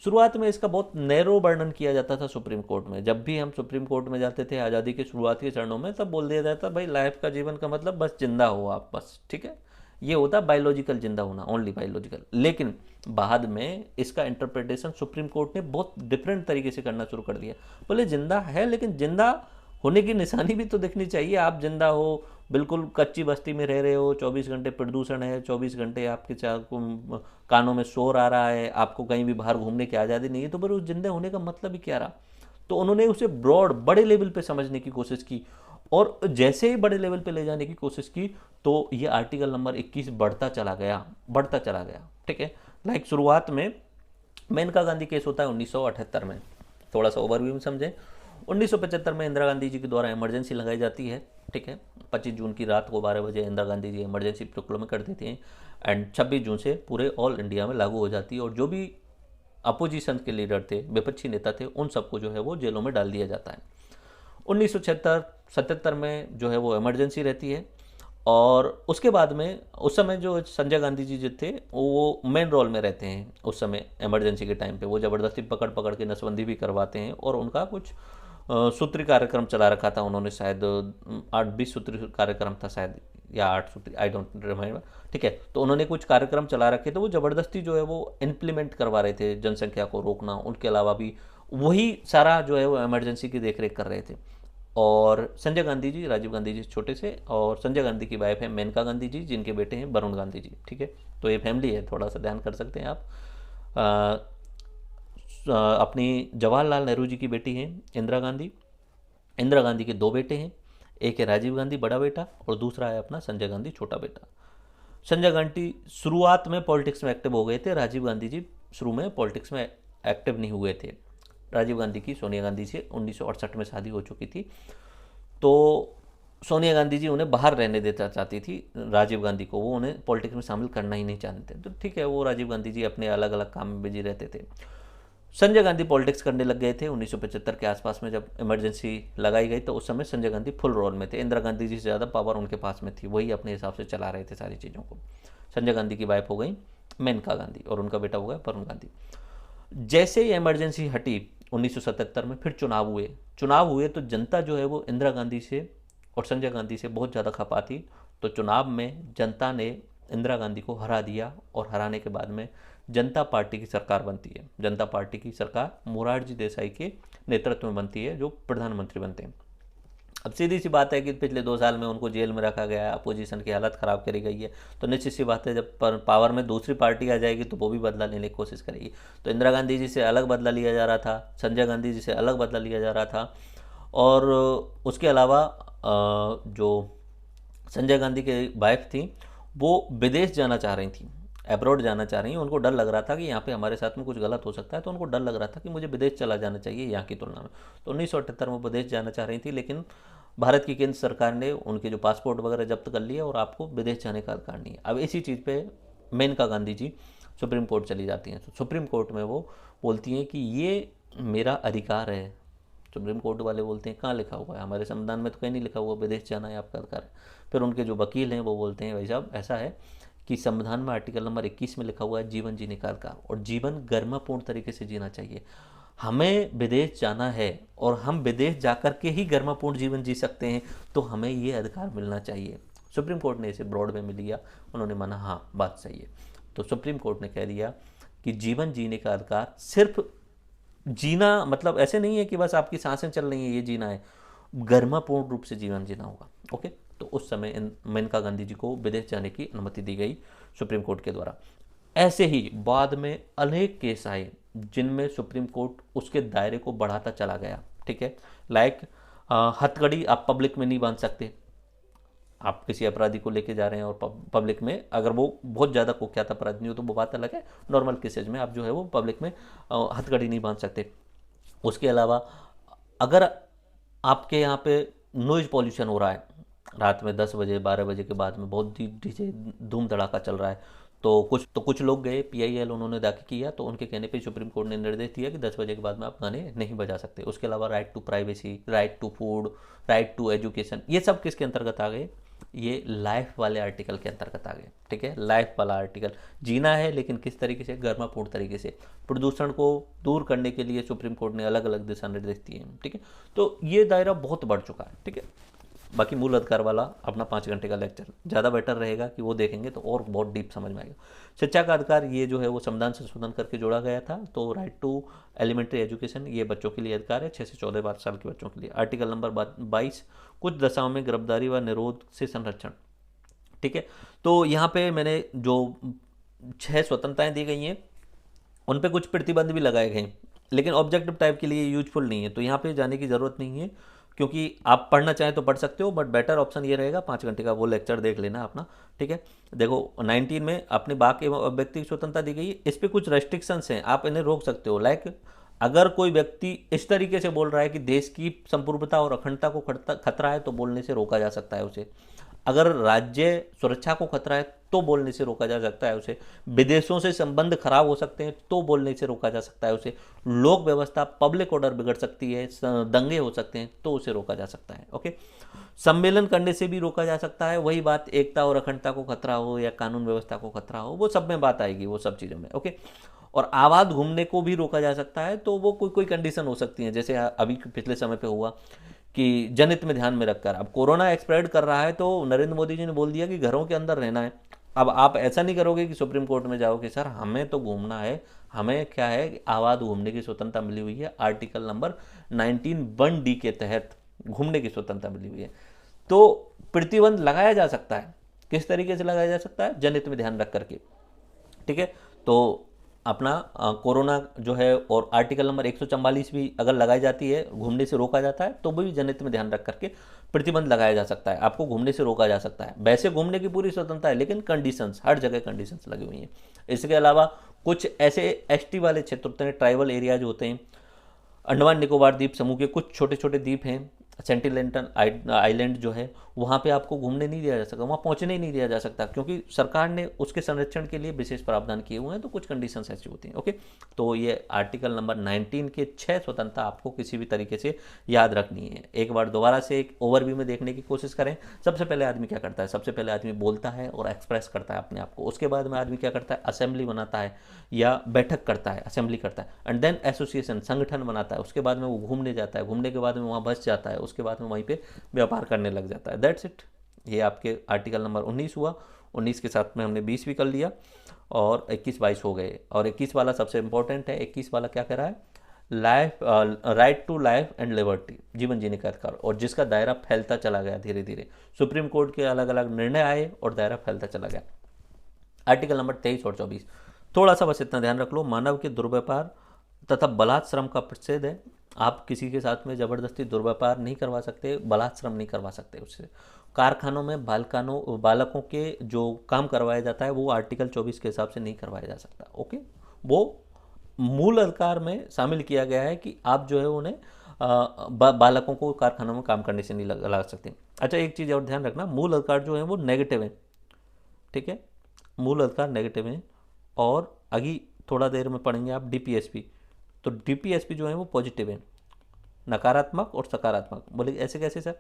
शुरुआत में इसका बहुत नैरो वर्णन किया जाता था सुप्रीम कोर्ट में। जब भी हम सुप्रीम कोर्ट में जाते थे आज़ादी के शुरुआती चरणों में, तब बोल दिया जाता भाई लाइफ का, जीवन का मतलब बस जिंदा हो आप, बस, ठीक है। ये होता बायोलॉजिकल जिंदा होना, ओनली बायोलॉजिकल। लेकिन बाद में इसका इंटरप्रिटेशन सुप्रीम कोर्ट ने बहुत डिफरेंट तरीके से करना शुरू कर दिया। बोले जिंदा है लेकिन जिंदा होने की निशानी भी तो दिखनी चाहिए, आप जिंदा हो, बिल्कुल कच्ची बस्ती में रह रहे हो, 24 घंटे प्रदूषण है, 24 घंटे आपके कानों में शोर आ रहा है, आपको कहीं भी बाहर घूमने की आज़ादी नहीं है, तो फिर उस जिंदा होने का मतलब ही क्या रहा। तो उन्होंने उसे ब्रॉड बड़े लेवल पे समझने की कोशिश की, और जैसे ही बड़े लेवल पे ले जाने की कोशिश की तो ये आर्टिकल नंबर 21 बढ़ता चला गया। ठीक है, लाइक शुरुआत में मेनका गांधी केस होता है 1978 में, थोड़ा सा ओवरव्यू में समझें। 1975 में इंदिरा गांधी जी के द्वारा इमरजेंसी लगाई जाती है। ठीक है, 25 जून की रात को 12 बजे इंदिरा गांधी जी इमरजेंसी प्रोक्लेम कर देती हैं, एंड 26 जून से पूरे ऑल इंडिया में लागू हो जाती है, और जो भी अपोजिशन के लीडर थे, विपक्षी नेता थे, उन सबको जो है वो जेलों में डाल दिया जाता है। 1977 में जो है वो इमरजेंसी रहती है, और उसके बाद में उस समय जो संजय गांधी जी जो थे वो मेन रोल में रहते हैं। उस समय इमरजेंसी के टाइम पे वो ज़बरदस्ती पकड़ पकड़ के नसबंदी भी करवाते हैं, और उनका कुछ सूत्री कार्यक्रम चला रखा था उन्होंने, शायद 8-20 सूत्री कार्यक्रम था शायद, या 8 सूत्री, आई डोंट रिमेम्बर। ठीक है, तो उन्होंने कुछ कार्यक्रम चला रखे थे, वो ज़बरदस्ती जो है वो इम्प्लीमेंट करवा रहे थे, जनसंख्या को रोकना, उनके अलावा भी वही सारा जो है वो इमरजेंसी की देखरेख कर रहे थे। और संजय गांधी जी, राजीव गांधी जी छोटे से, और संजय गांधी की वाइफ है मेनका गांधी जी, जिनके बेटे हैं वरुण गांधी जी। ठीक है, तो ये फैमिली है, थोड़ा सा ध्यान कर सकते हैं आप। अपनी जवाहरलाल नेहरू जी की बेटी हैं इंदिरा गांधी। इंदिरा गांधी के 2 बेटे हैं, एक है राजीव गांधी बड़ा बेटा, और दूसरा है अपना संजय गांधी छोटा बेटा। संजय गांधी शुरुआत में पॉलिटिक्स में एक्टिव हो गए थे, राजीव गांधी जी शुरू में पॉलिटिक्स में एक्टिव नहीं हुए थे। राजीव गांधी की सोनिया गांधी से 1968 में शादी हो चुकी थी, तो सोनिया गांधी जी उन्हें बाहर रहने देना चाहती थी राजीव गांधी को, वो उन्हें पॉलिटिक्स में शामिल करना ही नहीं चाहते थे। तो ठीक है, वो राजीव गांधी जी अपने अलग अलग काम में बिजी रहते थे। संजय गांधी पॉलिटिक्स करने लग गए थे 1975 के आसपास में, जब इमरजेंसी लगाई गई तो उस समय संजय गांधी फुल रोल में थे। इंदिरा गांधी जी से ज़्यादा पावर उनके पास में थी, वही अपने हिसाब से चला रहे थे सारी चीज़ों को। संजय गांधी की वाइफ हो गई मेनका गांधी, और उनका बेटा हो गया वरुण गांधी। जैसे ही इमरजेंसी हटी 1977 में, फिर चुनाव हुए तो जनता जो है वो इंदिरा गांधी से और संजय गांधी से बहुत ज़्यादा खपा थी। तो चुनाव में जनता ने इंदिरा गांधी को हरा दिया, और हराने के बाद में जनता पार्टी की सरकार बनती है। जनता पार्टी की सरकार मोरारजी देसाई के नेतृत्व में बनती है, जो प्रधानमंत्री बनते हैं। अब सीधी सी बात है कि पिछले 2 साल में उनको जेल में रखा गया है, अपोजिशन की हालत ख़राब करी गई है, तो निश्चित सी बात है जब पावर में दूसरी पार्टी आ जाएगी तो वो भी बदला लेने की कोशिश करेगी। तो इंदिरा गांधी जी से अलग बदला लिया जा रहा था, संजय गांधी जी से अलग बदला लिया जा रहा था, और उसके अलावा जो संजय गांधी की वाइफ थी वो विदेश जाना चाह रही थी, अब्रॉड जाना चाह रही हैं। उनको डर लग रहा था कि यहाँ पे हमारे साथ में कुछ गलत हो सकता है, तो उनको डर लग रहा था कि मुझे विदेश चला जाना चाहिए यहाँ की तुलना में। तो 1978 में विदेश जाना चाह रही थी, लेकिन भारत की केंद्र सरकार ने उनके जो पासपोर्ट वगैरह जब्त कर लिए, और आपको विदेश जाने का अधिकार नहीं है। अब इसी चीज़ पे मेनका गांधी जी सुप्रीम कोर्ट चली जाती हैं। तो सुप्रीम कोर्ट में वो बोलती हैं कि ये मेरा अधिकार है। सुप्रीम कोर्ट वाले बोलते हैं कहाँ लिखा हुआ है, हमारे संविधान में तो कहीं नहीं लिखा हुआ विदेश जाना है आपका अधिकार है। फिर उनके जो वकील हैं वो बोलते हैं भाई साहब ऐसा है कि संविधान में आर्टिकल नंबर 21 में लिखा हुआ है जीवन जीने का अधिकार, और जीवन गरिमापूर्ण तरीके से जीना चाहिए। हमें विदेश जाना है और हम विदेश जाकर के ही गरिमापूर्ण जीवन जी सकते हैं, तो हमें ये अधिकार मिलना चाहिए। सुप्रीम कोर्ट ने इसे ब्रॉड वे में लिया, उन्होंने माना हाँ बात सही है। तो सुप्रीम कोर्ट ने कह दिया कि जीवन जीने का अधिकार सिर्फ जीना, मतलब ऐसे नहीं है कि बस आपकी सांसें चल रही हैं ये जीना है, गरिमापूर्ण रूप से जीवन जीना होगा। ओके, तो उस समय मेनका गांधी जी को विदेश जाने की अनुमति दी गई सुप्रीम कोर्ट के द्वारा। ऐसे ही बाद में अनेक केस आए जिनमें सुप्रीम कोर्ट उसके दायरे को बढ़ाता चला गया। ठीक है, लाइक हथकड़ी आप पब्लिक में नहीं बांध सकते। आप किसी अपराधी को लेके जा रहे हैं और पब्लिक में, अगर वो बहुत ज़्यादा कुख्यात अपराधी नहीं हो तो वो बात अलग है, नॉर्मल केसेज में आप जो है वो पब्लिक में हथकड़ी नहीं बांध सकते। उसके अलावा अगर आपके यहाँ पे नॉइज़ पॉल्यूशन हो रहा है, रात में 10 बजे 12 बजे के बाद में बहुत डीजे धूम धड़ाका चल रहा है, तो कुछ लोग गए PIL उन्होंने दाखिल किया, तो उनके कहने पे सुप्रीम कोर्ट ने निर्देश दिया कि 10 बजे के बाद में आप गाने नहीं बजा सकते। उसके अलावा right to privacy, right to food, right to education, ये सब किसके अंतर्गत आ गए? ये लाइफ वाले आर्टिकल के अंतर्गत आ गए। ठीक है, लाइफ वाला आर्टिकल, जीना है लेकिन किस तरीके से? गरिमापूर्ण तरीके से। प्रदूषण को दूर करने के लिए सुप्रीम कोर्ट ने अलग अलग दिशा निर्देश दिए हैं। ठीक है, तो ये दायरा बहुत बढ़ चुका है। ठीक है, बाकी मूल अधिकार वाला अपना 5 घंटे का लेक्चर ज़्यादा बेटर रहेगा कि वो देखेंगे तो और बहुत डीप समझ में आएगा। शिक्षा का अधिकार ये जो है वो संविधान संशोधन करके जोड़ा गया था। तो राइट टू एलिमेंट्री एजुकेशन ये बच्चों के लिए अधिकार है, 6 से 14 साल के बच्चों के लिए। आर्टिकल नंबर 22 कुछ दशाओं में गिरफ्तारी व निरोध से संरक्षण। ठीक है, तो यहाँ पे मैंने जो 6 स्वतंत्रताएं दी गई हैं उन पे कुछ प्रतिबंध भी लगाए गए हैं, लेकिन ऑब्जेक्टिव टाइप के लिए यूजफुल नहीं है, तो यहाँ पे जाने की ज़रूरत नहीं है, क्योंकि आप पढ़ना चाहें तो पढ़ सकते हो, बट बेटर ऑप्शन ये रहेगा 5 घंटे का वो लेक्चर देख लेना अपना। ठीक है, देखो 19 में अपने वाक एवं अभिव्यक्ति की स्वतंत्रता दी गई है। इस पर कुछ रेस्ट्रिक्शंस हैं, आप इन्हें रोक सकते हो। लाइक अगर कोई व्यक्ति इस तरीके से बोल रहा है कि देश की संप्रभुता और अखंडता को खतरा है तो बोलने से रोका जा सकता है उसे। अगर राज्य सुरक्षा को खतरा है तो बोलने से रोका जा सकता है उसे। विदेशों से संबंध खराब हो सकते हैं तो बोलने से रोका जा सकता है उसे। लोक व्यवस्था पब्लिक ऑर्डर बिगड़ सकती है, दंगे हो सकते हैं तो उसे रोका जा सकता है। ओके, सम्मेलन करने से भी रोका जा सकता है। वही बात एकता और अखंडता को खतरा हो या कानून व्यवस्था को खतरा हो, वो सब में बात आएगी, वो सब चीज़ों में। ओके, और आबाद घूमने को भी रोका जा सकता है, तो वो कोई कोई कंडीशन हो सकती है, जैसे अभी पिछले समय पे हुआ कि जनहित में ध्यान में रखकर। अब कोरोना स्प्रेड कर रहा है तो नरेंद्र मोदी जी ने बोल दिया कि घरों के अंदर रहना है। अब आप ऐसा नहीं करोगे कि सुप्रीम कोर्ट में जाओ कि सर हमें तो घूमना है, हमें क्या है, आबाद घूमने की स्वतंत्रता मिली हुई है, आर्टिकल नंबर 19(1)(d) के तहत घूमने की स्वतंत्रता मिली हुई है। तो प्रतिबंध लगाया जा सकता है, किस तरीके से लगाया जा सकता है, जनहित में ध्यान रख करके। ठीक है, तो अपना कोरोना जो है और आर्टिकल नंबर 144 भी अगर लगाई जाती है, घूमने से रोका जाता है, तो वो भी जनहित में ध्यान रख करके प्रतिबंध लगाया जा सकता है, आपको घूमने से रोका जा सकता है। वैसे घूमने की पूरी स्वतंत्रता है, लेकिन कंडीशंस, हर जगह कंडीशंस लगी हुई हैं। इसके अलावा कुछ ऐसे एसटी वाले क्षेत्र होते हैं, ट्राइबल एरियाज होते हैं, अंडमान निकोबार द्वीप समूह के कुछ छोटे छोटे द्वीप हैं, सेंटिनेंटल आइलैंड जो है, वहाँ पे आपको घूमने नहीं दिया जा सकता, वहाँ पहुँचने ही नहीं दिया जा सकता, क्योंकि सरकार ने उसके संरक्षण के लिए विशेष प्रावधान किए हुए हैं। तो कुछ कंडीशंस ऐसी होती हैं। ओके, तो ये आर्टिकल नंबर 19 के 6 स्वतंत्रता आपको किसी भी तरीके से याद रखनी है। एक बार दोबारा से एक ओवरव्यू में देखने की कोशिश करें। सबसे पहले आदमी क्या करता है, सबसे पहले आदमी बोलता है और एक्सप्रेस करता है अपने आप को। उसके बाद में आदमी क्या करता है, असेंबली बनाता है या बैठक करता है, असेंबली करता है, एंड देन एसोसिएशन, संगठन बनाता है। उसके बाद में वो घूमने जाता है, घूमने के बाद में वहाँ बस जाता है, उसके बाद में वहीं पे व्यापार करने लग जाता है। That's it. ये आपके आर्टिकल नंबर 19 हुआ। 19 के साथ में हमने 20 भी कर लिया और 21-22 हो गए। और 21 वाला सबसे इंपॉर्टेंट है। 21 वाला क्या कह रहा है, life, right to life and liberty, जीवन जीने का अधिकार, और जिसका दायरा फैलता चला गया धीरे धीरे। सुप्रीम कोर्ट के अलग अलग निर्णय आए और दायरा फैलता चला गया। आर्टिकल नंबर 23 और 24, थोड़ा सा बस इतना ध्यान रख लो, मानव के दुर्व्यापार तथा बलात् श्रम का प्रतिषेध है। आप किसी के साथ में ज़बरदस्ती दुर्व्यापार नहीं करवा सकते, बलात् श्रम नहीं करवा सकते उससे। कारखानों में बालकों के जो काम करवाया जाता है वो आर्टिकल 24 के हिसाब से नहीं करवाया जा सकता। ओके, वो मूल अधिकार में शामिल किया गया है कि आप जो है उन्हें बालकों को कारखानों में काम करने से नहीं लगा सकते। अच्छा, एक चीज़ और ध्यान रखना, मूल अधिकार जो है वो नेगेटिव है। ठीक है, मूल अधिकार नेगेटिव है। और अभी थोड़ा देर में पढ़ेंगे आप डीपीएसपी, तो डीपीएसपी जो है वो पॉजिटिव है, नकारात्मक और सकारात्मक। बोले ऐसे कैसे सर,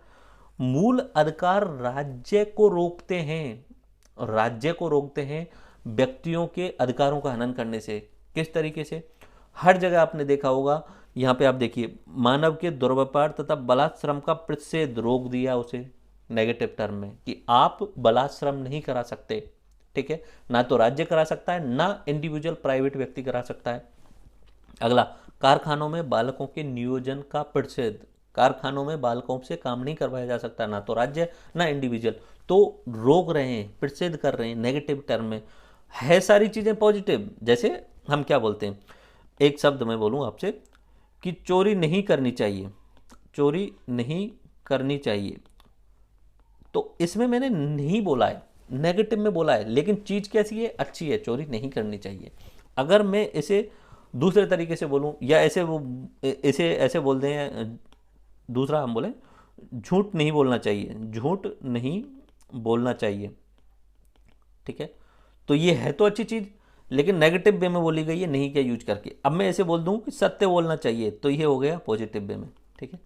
मूल अधिकार राज्य को रोकते हैं, राज्य को रोकते हैं व्यक्तियों के अधिकारों का हनन करने से। किस तरीके से, हर जगह आपने देखा होगा, यहाँ पे आप देखिए, मानव के दुर्व्यापार तथा बलात् श्रम का प्रतिषेध रोक दिया उसे नेगेटिव टर्म में कि आप बलात् श्रम नहीं करा सकते। ठीक है, ना तो राज्य करा सकता है, ना इंडिविजुअल प्राइवेट व्यक्ति करा सकता है। अगला, कारखानों में बालकों के नियोजन का प्रतिषेध, कारखानों में बालकों से काम नहीं करवाया जा सकता, ना तो राज्य ना इंडिविजुअल, तो रोक रहे हैं, प्रतिषेध कर रहे हैं नेगेटिव टर्म में। है सारी चीज़ें पॉजिटिव, जैसे हम क्या बोलते हैं, एक शब्द मैं बोलूँ आपसे कि चोरी नहीं करनी चाहिए, चोरी नहीं करनी चाहिए, तो इसमें मैंने नहीं बोला है, नेगेटिव में बोला है, लेकिन चीज़ कैसी है, अच्छी है, चोरी नहीं करनी चाहिए। अगर मैं इसे दूसरे तरीके से बोलूं या इसे ऐसे बोल दें, दूसरा हम बोलें, झूठ नहीं बोलना चाहिए, झूठ नहीं बोलना चाहिए। ठीक है, तो ये है तो अच्छी चीज़, लेकिन नेगेटिव वे में बोली गई है, नहीं क्या यूज करके। अब मैं ऐसे बोल दूं कि सत्य बोलना चाहिए, तो ये हो गया पॉजिटिव वे में। ठीक है,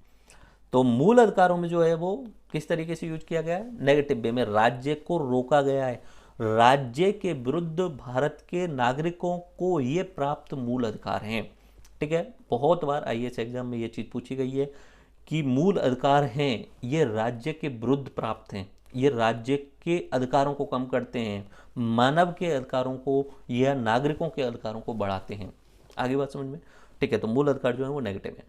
तो मूल अधिकारों में जो है वो किस तरीके से यूज किया गया है, नेगेटिव वे में। राज्य को रोका गया है, राज्य के विरुद्ध भारत के नागरिकों को ये प्राप्त मूल अधिकार हैं। ठीक है, बहुत बार आईएएस एग्जाम में ये चीज़ पूछी गई है कि मूल अधिकार हैं ये राज्य के विरुद्ध प्राप्त हैं, ये राज्य के अधिकारों को कम करते हैं, मानव के अधिकारों को या नागरिकों के अधिकारों को बढ़ाते हैं। आगे बात समझ में? ठीक है, तो मूल अधिकार जो है वो नेगेटिव है।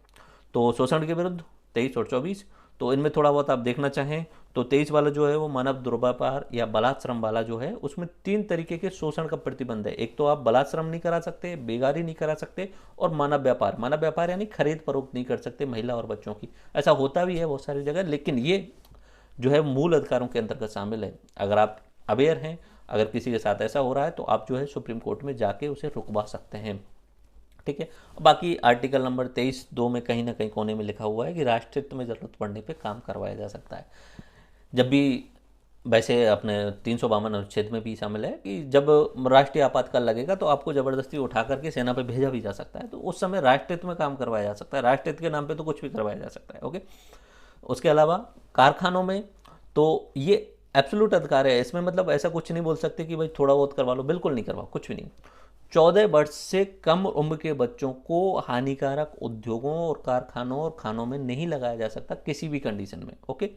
तो शोषण के विरुद्ध 23 और 24, तो इनमें थोड़ा बहुत आप देखना चाहें तो 23 वाला जो है वो मानव दुर्व्यवहार या बलात्श्रम वाला जो है उसमें 3 तरीके के शोषण का प्रतिबंध है। एक तो आप बलात्श्रम नहीं करा सकते, बेगारी नहीं करा सकते, और मानव व्यापार, मानव व्यापार यानी खरीद फरोख्त नहीं कर सकते महिला और बच्चों की। ऐसा होता भी है बहुत सारी जगह, लेकिन ये जो है मूल अधिकारों के अंतर्गत शामिल है। अगर आप अवेयर हैं, अगर किसी के साथ ऐसा हो रहा है तो आप जो है सुप्रीम कोर्ट में जाके उसे रुकवा सकते हैं। ठीक है, बाकी आर्टिकल नंबर 23(2) में कहीं ना कहीं कोने में लिखा हुआ है कि राष्ट्रहित में जरूरत पड़ने पे काम करवाया जा सकता है। जब भी, वैसे अपने 352 अनुच्छेद में भी शामिल है कि जब राष्ट्रीय आपातकाल लगेगा तो आपको जबरदस्ती उठा करके सेना पे भेजा भी जा सकता है, तो उस समय राष्ट्रहित में काम करवाया जा सकता है। राष्ट्रहित के नाम पे तो कुछ भी करवाया जा सकता है। ओके, उसके अलावा कारखानों में तो ये एब्सोल्यूट अधिकार है, इसमें मतलब ऐसा कुछ नहीं बोल सकते कि भाई थोड़ा बहुत करवा लो, बिल्कुल नहीं करवाओ, कुछ भी नहीं। 14 वर्ष से कम उम्र के बच्चों को हानिकारक उद्योगों और कारखानों और खानों में नहीं लगाया जा सकता किसी भी कंडीशन में। ओके,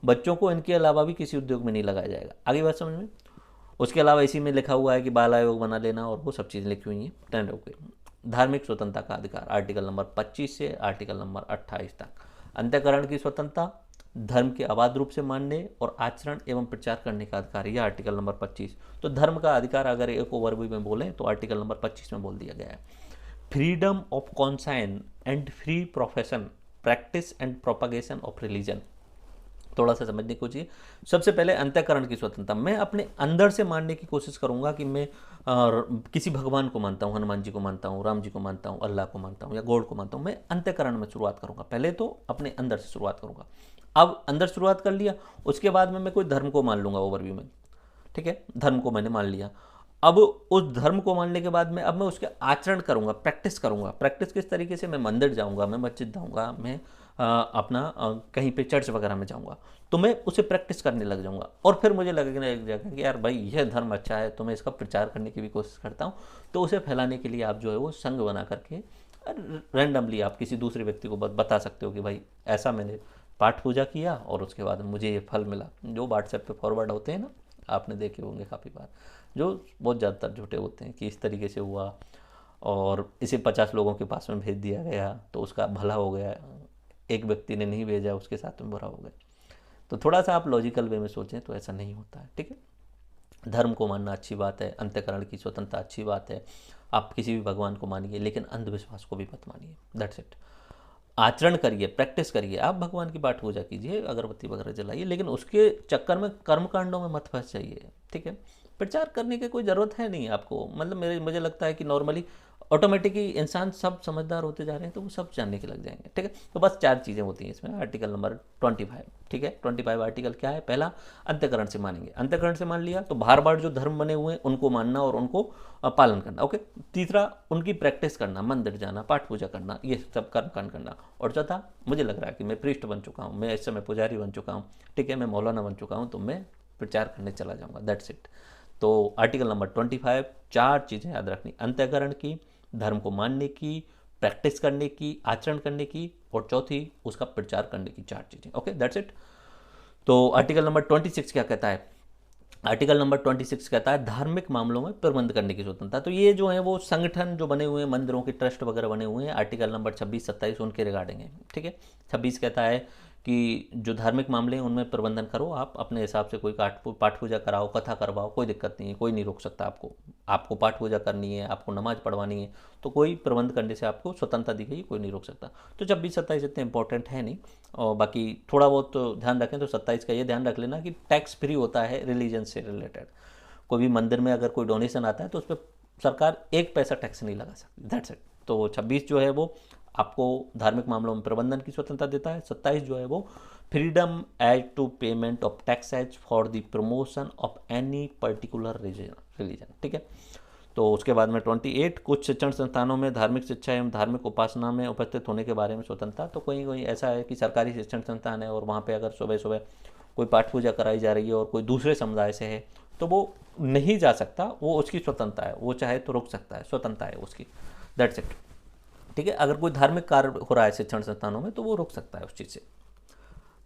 बच्चों को इनके अलावा भी किसी उद्योग में नहीं लगाया जाएगा। आगे बात समझ में? उसके अलावा इसी में लिखा हुआ है कि बाल आयोग बना लेना और वो सब चीज़ें लिखी हुई हैं। टेंड ओके, धार्मिक स्वतंत्रता का अधिकार आर्टिकल नंबर 25 से आर्टिकल नंबर 28 तक। अंतःकरण की स्वतंत्रता, धर्म के अबाध रूप से मानने और आचरण एवं प्रचार करने का अधिकार, यह आर्टिकल नंबर 25। तो धर्म का अधिकार अगर एक ओवरव्यू में बोलें तो आर्टिकल नंबर 25 में बोल दिया गया है। Freedom of conscience and free profession, practice and propagation of religion, थोड़ा सा समझने को चाहिए। सबसे पहले अंतःकरण की स्वतंत्रता, मैं अपने अंदर से मानने की कोशिश करूंगा कि मैं किसी भगवान को मानता हूँ, हनुमान जी को मानता हूँ, राम जी को मानता हूँ, अल्लाह को मानता हूँ या गॉड को मानता हूँ। मैं अंतःकरण में शुरुआत करूंगा, पहले तो अपने अंदर से शुरुआत करूंगा। अब अंदर शुरुआत कर लिया, उसके बाद में मैं कोई धर्म को मान लूंगा ओवरव्यू में। ठीक है, धर्म को मैंने मान लिया। अब उस धर्म को मानने के बाद में अब मैं उसके आचरण करूंगा, प्रैक्टिस करूंगा। प्रैक्टिस किस तरीके से? मैं मंदिर जाऊंगा, मैं मस्जिद जाऊंगा, मैं कहीं पे चर्च वगैरह में जाऊंगा, तो मैं उसे प्रैक्टिस करने लग जाऊंगा। और फिर मुझे लगने लग जाएगा कि यार भाई यह धर्म अच्छा है, तो मैं इसका प्रचार करने की भी कोशिश करता हूँ। तो उसे फैलाने के लिए आप जो है वो संघ बना करके रैंडमली आप किसी दूसरे व्यक्ति को बता सकते हो कि भाई ऐसा मैंने पाठ पूजा किया और उसके बाद मुझे ये फल मिला। जो व्हाट्सएप पे फॉरवर्ड होते हैं ना, आपने देखे होंगे काफ़ी बार, जो बहुत ज़्यादातर झूठे होते हैं कि इस तरीके से हुआ और इसे 50 लोगों के पास में भेज दिया गया तो उसका भला हो गया, एक व्यक्ति ने नहीं भेजा उसके साथ में बुरा हो गया। तो थोड़ा सा आप लॉजिकल वे में सोचें तो ऐसा नहीं होता है। ठीक है, धर्म को मानना अच्छी बात है, अंतःकरण की स्वतंत्रता अच्छी बात है, आप किसी भी भगवान को मानिए, लेकिन अंधविश्वास को भी मत मानिए। That's it. आचरण करिए, प्रैक्टिस करिए, आप भगवान की पाठ पूजा कीजिए, अगरबत्ती वगैरह जलाइए, लेकिन उसके चक्कर में कर्मकांडों में मत फंस जाइए। ठीक है, प्रचार करने की कोई ज़रूरत है नहीं आपको। मतलब मुझे लगता है कि नॉर्मली ऑटोमेटिकली इंसान सब समझदार होते जा रहे हैं तो वो सब जानने के लग जाएंगे। ठीक है, तो बस 4 चीज़ें होती हैं इसमें। आर्टिकल नंबर 25, ठीक है, 25 आर्टिकल क्या है? पहला, अंतःकरण से मानेंगे, अंतःकरण से मान लिया तो बार बार जो धर्म बने हुए हैं उनको मानना और उनको पालन करना। ओके, तीसरा, उनकी प्रैक्टिस करना, मंदिर जाना, पाठ पूजा करना, ये सब कर्मकांड करना। और चौथा, मुझे लग रहा है कि मैं प्रीस्ट बन चुका हूँ, मैं इस समय पुजारी बन चुका हूँ, ठीक है, मैं मौलाना बन चुका हूँ, तो मैं प्रचार करने चला जाऊँगा। That's it. तो आर्टिकल नंबर 25, 4 चीज़ें याद रखनी, अंतःकरण की, धर्म को मानने की, प्रैक्टिस करने की, आचरण करने की, और चौथी उसका प्रचार करने की, 4 चीज़ें। Okay, that's it. तो आर्टिकल नंबर 26 क्या कहता है? आर्टिकल नंबर 26 कहता है धार्मिक मामलों में प्रबंध करने की स्वतंत्रता। तो ये जो है वो संगठन जो बने हुए हैं, मंदिरों के ट्रस्ट वगैरह बने हुए हैं, आर्टिकल नंबर 26, 27 उनके रिगार्डिंग है। ठीक है, 26 कहता है कि जो धार्मिक मामले हैं उनमें प्रबंधन करो, आप अपने हिसाब से कोई पाठ पूजा कराओ, कथा करवाओ, कोई दिक्कत नहीं है, कोई नहीं रोक सकता आपको। आपको पाठ पूजा करनी है, आपको नमाज पढ़वानी है, तो कोई प्रबंध करने से आपको स्वतंत्रता दी गई, कोई नहीं रोक सकता। तो 26, 27 इतने इंपॉर्टेंट है नहीं, और बाकी थोड़ा बहुत तो ध्यान रखें। तो 27 का ये ध्यान रख लेना कि टैक्स फ्री होता है रिलीजन से रिलेटेड। कोई भी मंदिर में अगर कोई डोनेशन आता है तो उस पर सरकार 1 पैसा टैक्स नहीं लगा सकती। That's it. तो 26 जो है वो आपको धार्मिक मामलों में प्रबंधन की स्वतंत्रता देता है। 27 जो है वो freedom as to payment of tax as for the promotion of any particular religion. ठीक है, तो उसके बाद में 28, कुछ शिक्षण संस्थानों में धार्मिक शिक्षा एवं धार्मिक उपासना में उपस्थित होने के बारे में स्वतंत्रता। तो कोई ऐसा है कि सरकारी शिक्षण संस्थान है और वहाँ पे अगर सुबह सुबह कोई पाठ पूजा कराई जा रही है और कोई दूसरे समुदाय से है तो वो नहीं जा सकता, वो उसकी स्वतंत्रता है, वो चाहे तो रुक सकता है, स्वतंत्रता है उसकी। That's it. ठीक है, अगर कोई धार्मिक कार्य हो रहा है शिक्षण संस्थानों में तो वो रोक सकता है उस चीज़ से।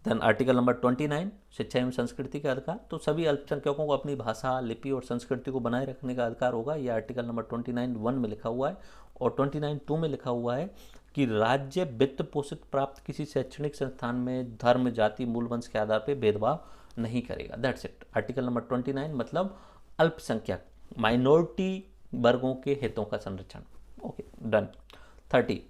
देन आर्टिकल नंबर 29 शिक्षा एवं संस्कृति का अधिकार, तो सभी अल्पसंख्यकों को अपनी भाषा, लिपि और संस्कृति को बनाए रखने का अधिकार होगा। ये आर्टिकल नंबर 29(1) में लिखा हुआ है। और 29(2) में लिखा हुआ है कि राज्य वित्त पोषित प्राप्त किसी शैक्षणिक संस्थान में धर्म, जाति, मूल वंश के आधार पर भेदभाव नहीं करेगा। That's it. आर्टिकल नंबर 29 मतलब अल्पसंख्यक, माइनॉरिटी वर्गों के हितों का संरक्षण। Okay, done. 30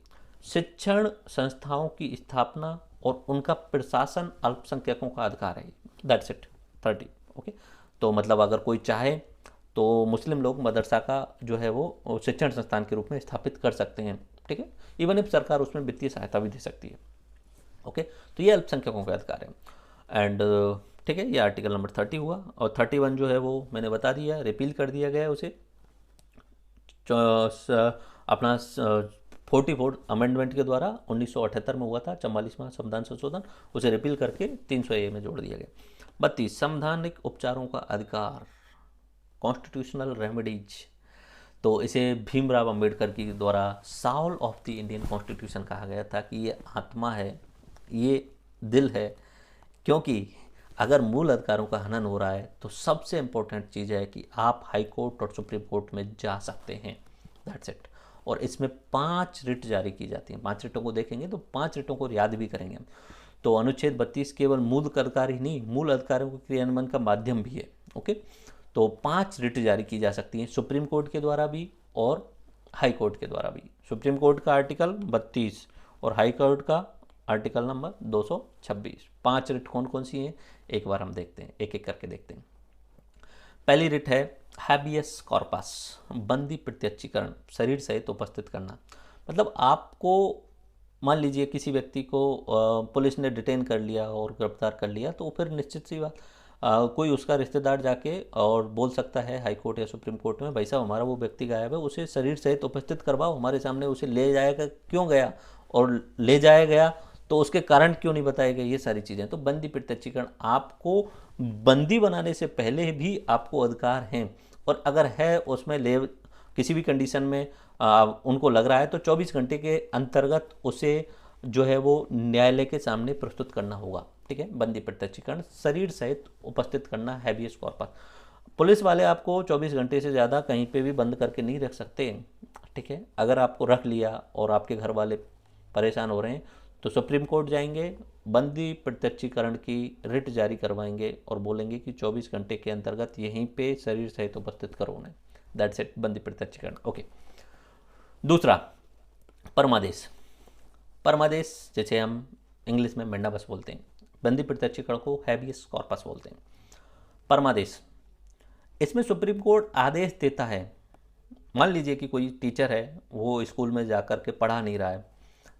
शिक्षण संस्थाओं की स्थापना और उनका प्रशासन अल्पसंख्यकों का अधिकार है। That's it. 30। ओके, तो मतलब अगर कोई चाहे तो मुस्लिम लोग मदरसा का जो है वो शिक्षण संस्थान के रूप में स्थापित कर सकते हैं। ठीक है, इवन इफ सरकार उसमें वित्तीय सहायता भी दे सकती है। ओके, तो ये अल्पसंख्यकों का अधिकार है। एंड ठीक है, ये आर्टिकल नंबर 30 हुआ। और 31 जो है वो मैंने बता दिया, रिपील कर दिया गया है उसे अपना 44 अमेंडमेंट के द्वारा 1978 में हुआ था, 44वां संविधान संशोधन, उसे रिपील करके 300A में जोड़ दिया गया। 32 संवैधानिक उपचारों का अधिकार, कॉन्स्टिट्यूशनल रेमेडीज, तो इसे भीमराव अंबेडकर की द्वारा Saul of the Indian constitution कहा गया था कि ये आत्मा है, ये दिल है, क्योंकि अगर मूल अधिकारों का हनन हो रहा है तो सबसे इंपॉर्टेंट चीज़ है कि आप हाई कोर्ट और सुप्रीम कोर्ट में जा सकते हैं। That's it. और इसमें 5 रिट जारी की जाती हैं। 5 रिटों को देखेंगे तो 5 रिटों को याद भी करेंगे। तो अनुच्छेद 32 केवल मूल अधिकार ही नहीं, मूल अधिकारों के क्रियान्वयन का माध्यम भी है। ओके, तो 5 रिट जारी की जा सकती हैं, सुप्रीम कोर्ट के द्वारा भी और हाई कोर्ट के द्वारा भी। सुप्रीम कोर्ट का आर्टिकल 32 और हाई कोर्ट का आर्टिकल नंबर 226। 5 रिट कौन कौन सी हैं एक बार हम देखते हैं, एक एक करके देखते हैं। पहली रिट है हैबियस कॉर्पस, बंदी प्रत्यक्षीकरण, शरीर सहित उपस्थित करना। मतलब आपको मान लीजिए किसी व्यक्ति को पुलिस ने डिटेन कर लिया और गिरफ्तार कर लिया, तो फिर निश्चित सी बात कोई उसका रिश्तेदार जाके और बोल सकता है हाई कोर्ट या सुप्रीम कोर्ट में, भाई साहब हमारा वो व्यक्ति गायब है, उसे शरीर सहित उपस्थित करवाओ हमारे सामने, उसे ले जाएगा क्यों गया और ले जाया गया तो उसके कारण क्यों नहीं बताए गए, ये सारी चीज़ें। तो बंदी प्रत्यक्षीकरण, आपको बंदी बनाने से पहले भी आपको अधिकार हैं, और अगर है उसमें ले किसी भी कंडीशन में उनको लग रहा है तो 24 घंटे के अंतर्गत उसे जो है वो न्यायालय के सामने प्रस्तुत करना होगा। ठीक है, बंदी प्रत्यक्षीकरण, शरीर सहित उपस्थित करना, हैबियस कॉर्पस। पुलिस वाले आपको 24 घंटे से ज़्यादा कहीं पे भी बंद करके नहीं रख सकते। ठीक है, अगर आपको रख लिया और आपके घर वाले परेशान हो रहे हैं तो सुप्रीम कोर्ट जाएंगे, बंदी प्रत्यक्षीकरण की रिट जारी करवाएंगे और बोलेंगे कि 24 घंटे के अंतर्गत यहीं पे शरीर सहित उपस्थित करो उन्हें। दैट्स इट, बंदी प्रत्यक्षीकरण। ओके, दूसरा परमादेश। परमादेश जैसे हम इंग्लिश में मेंडाबस बोलते हैं, बंदी प्रत्यक्षीकरण को हैबियस कॉर्पस बोलते हैं। परमादेश, इसमें सुप्रीम कोर्ट आदेश देता है, मान लीजिए कि कोई टीचर है वो स्कूल में जाकर के पढ़ा नहीं रहा है,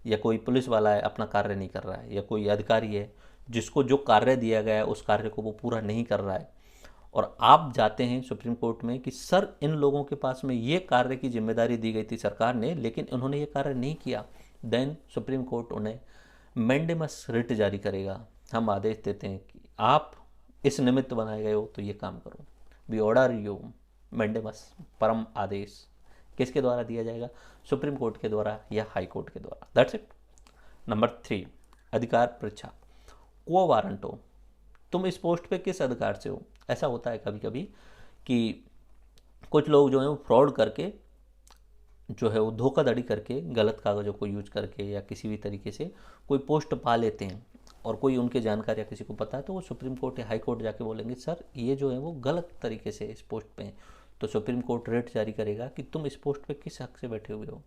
या कोई पुलिस वाला है अपना कार्य नहीं कर रहा है, या कोई अधिकारी है जिसको जो कार्य दिया गया है उस कार्य को वो पूरा नहीं कर रहा है, और आप जाते हैं सुप्रीम कोर्ट में कि सर इन लोगों के पास में ये कार्य की जिम्मेदारी दी गई थी सरकार ने, लेकिन उन्होंने ये कार्य नहीं किया, देन सुप्रीम कोर्ट उन्हें मैंडेमस रिट जारी करेगा। हम आदेश देते हैं कि आप इस निमित्त बनाए गए हो तो ये काम करो, वी ऑर्डर यू, मैंडेमस, परम आदेश किसके द्वारा दिया जाएगा, सुप्रीम कोर्ट के द्वारा या हाई कोर्ट के द्वारा। That's it. नंबर 3 अधिकार परीक्षा, क्वो वारंटो, तुम इस पोस्ट पे किस अधिकार से हो। ऐसा होता है कभी कभी कि कुछ लोग जो है वो फ्रॉड करके जो है वो धोखाधड़ी करके गलत कागज़ों को यूज करके या किसी भी तरीके से कोई पोस्ट पा लेते हैं, और कोई उनके जानकार या किसी को पता है तो वो सुप्रीम कोर्ट या हाई कोर्ट जाके बोलेंगे सर ये जो है वो गलत तरीके से इस पोस्ट पे हैं, तो सुप्रीम कोर्ट रेट जारी करेगा कि तुम इस पोस्ट पे किस हक से बैठे हुए हो।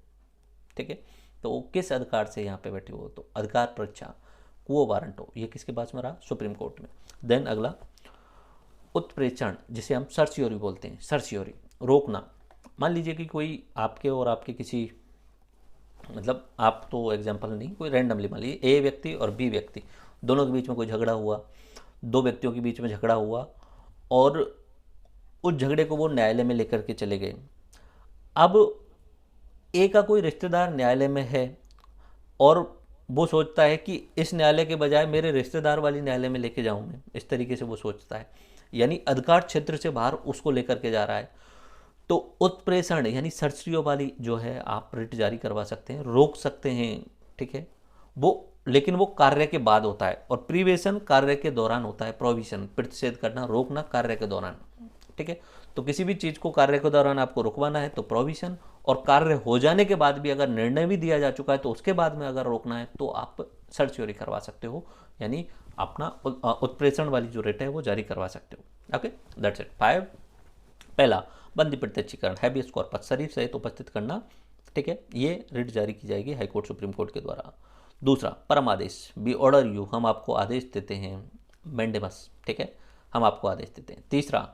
ठीक है, तो किस अधिकार से यहाँ पे बैठे हो, तो अधिकार परीक्षा, क्वो वारंटो, ये किसके पास में रहा, सुप्रीम कोर्ट में। देन अगला उत्प्रेक्षण, जिसे हम सर्चियोरी बोलते हैं, सर्चियोरी, रोकना। मान लीजिए कि कोई आपके और आपके किसी, मतलब आप तो एग्जाम्पल नहीं, कोई रैंडमली मान लीजिए ए व्यक्ति और बी व्यक्ति दोनों के बीच में कोई झगड़ा हुआ, 2 व्यक्तियों के बीच में झगड़ा हुआ और उस झगड़े को वो न्यायालय में लेकर के चले गए। अब ए का कोई रिश्तेदार न्यायालय में है और वो सोचता है कि इस न्यायालय के बजाय मेरे रिश्तेदार वाली न्यायालय में लेके जाऊँ मैं, इस तरीके से वो सोचता है, यानी अधिकार क्षेत्र से बाहर उसको लेकर के जा रहा है। तो उत्प्रेषण यानी सर्चियो वाली जो है आप रिट जारी करवा सकते हैं, रोक सकते हैं, ठीक है, वो लेकिन वो कार्य के बाद होता है, और प्रीवेशन कार्य के दौरान होता है, प्रोविशन प्रतिषेध करना, रोकना कार्य के दौरान, ठीक है। तो किसी भी चीज़ को कार्य के दौरान आपको रुकवाना है तो प्रोविशन, और कार्य हो जाने के बाद भी अगर निर्णय भी दिया जा चुका है तो उसके बाद में अगर रोकना है तो आप सर्चियोरी करवा सकते हो, यानी अपना उत्प्रेषण वाली जो रिट है वो जारी करवा सकते हो। Okay, that's it. 5, पहला बंदी प्रत्यक्षीकरण, हैबियस कॉर्पस, शरीर सहित उपस्थित करना, ठीक है, ये रिट जारी की जाएगी हाई कोर्ट सुप्रीम कोर्ट के द्वारा। दूसरा परम आदेश, वी ऑर्डर यू, हम आपको आदेश देते हैं, मैंडेमस, ठीक है, हम आपको आदेश देते हैं। तीसरा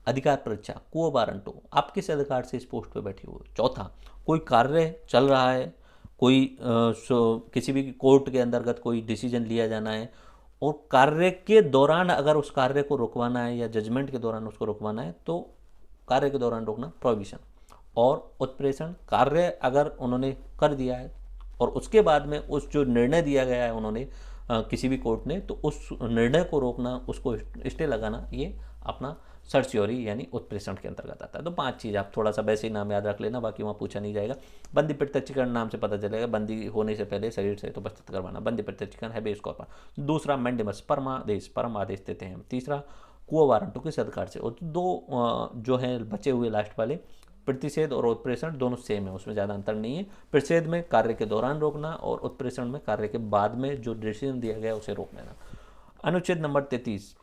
अधिकार परीक्षा, कुओ वारंटो, आप किस अधिकार से इस पोस्ट पे बैठे हो। चौथा कोई कार्य चल रहा है, कोई किसी भी कोर्ट के अंतर्गत कोई डिसीजन लिया जाना है, और कार्य के दौरान अगर उस कार्य को रुकवाना है या जजमेंट के दौरान उसको रुकवाना है तो कार्य के दौरान रोकना, प्रोविजन। और उत्प्रेषण, कार्य अगर उन्होंने कर दिया है और उसके बाद में उस जो निर्णय दिया गया है उन्होंने किसी भी कोर्ट ने, तो उस निर्णय को रोकना, उसको स्टे लगाना, ये अपना सर्चियोरी यानी उत्प्रेषण के अंतर्गत आता है। तो 5 चीज़ आप थोड़ा सा वैसे ही नाम याद रख लेना, बाकी वहाँ पूछा नहीं जाएगा। बंदी प्रत्यक्षीकरण नाम से पता चलेगा, बंदी होने से पहले शरीर से तो उपस्थित करवाना, बंदी प्रत्यक्षीकरण है बेस कॉर्पस। दूसरा मैंडेमस, परमादेश, परम आदेश देते हैं। तीसरा कुओ वारंटो, किस अधिकार से। और 2 जो है बचे हुए लास्ट वाले, प्रतिषेध और उत्प्रेषण दोनों सेम है, उसमें ज़्यादा अंतर नहीं है। प्रतिषेध में कार्य के दौरान रोकना और उत्प्रेषण में कार्य के बाद में जो डिसीजन दिया गया उसे रोक लेना। अनुच्छेद नंबर 33,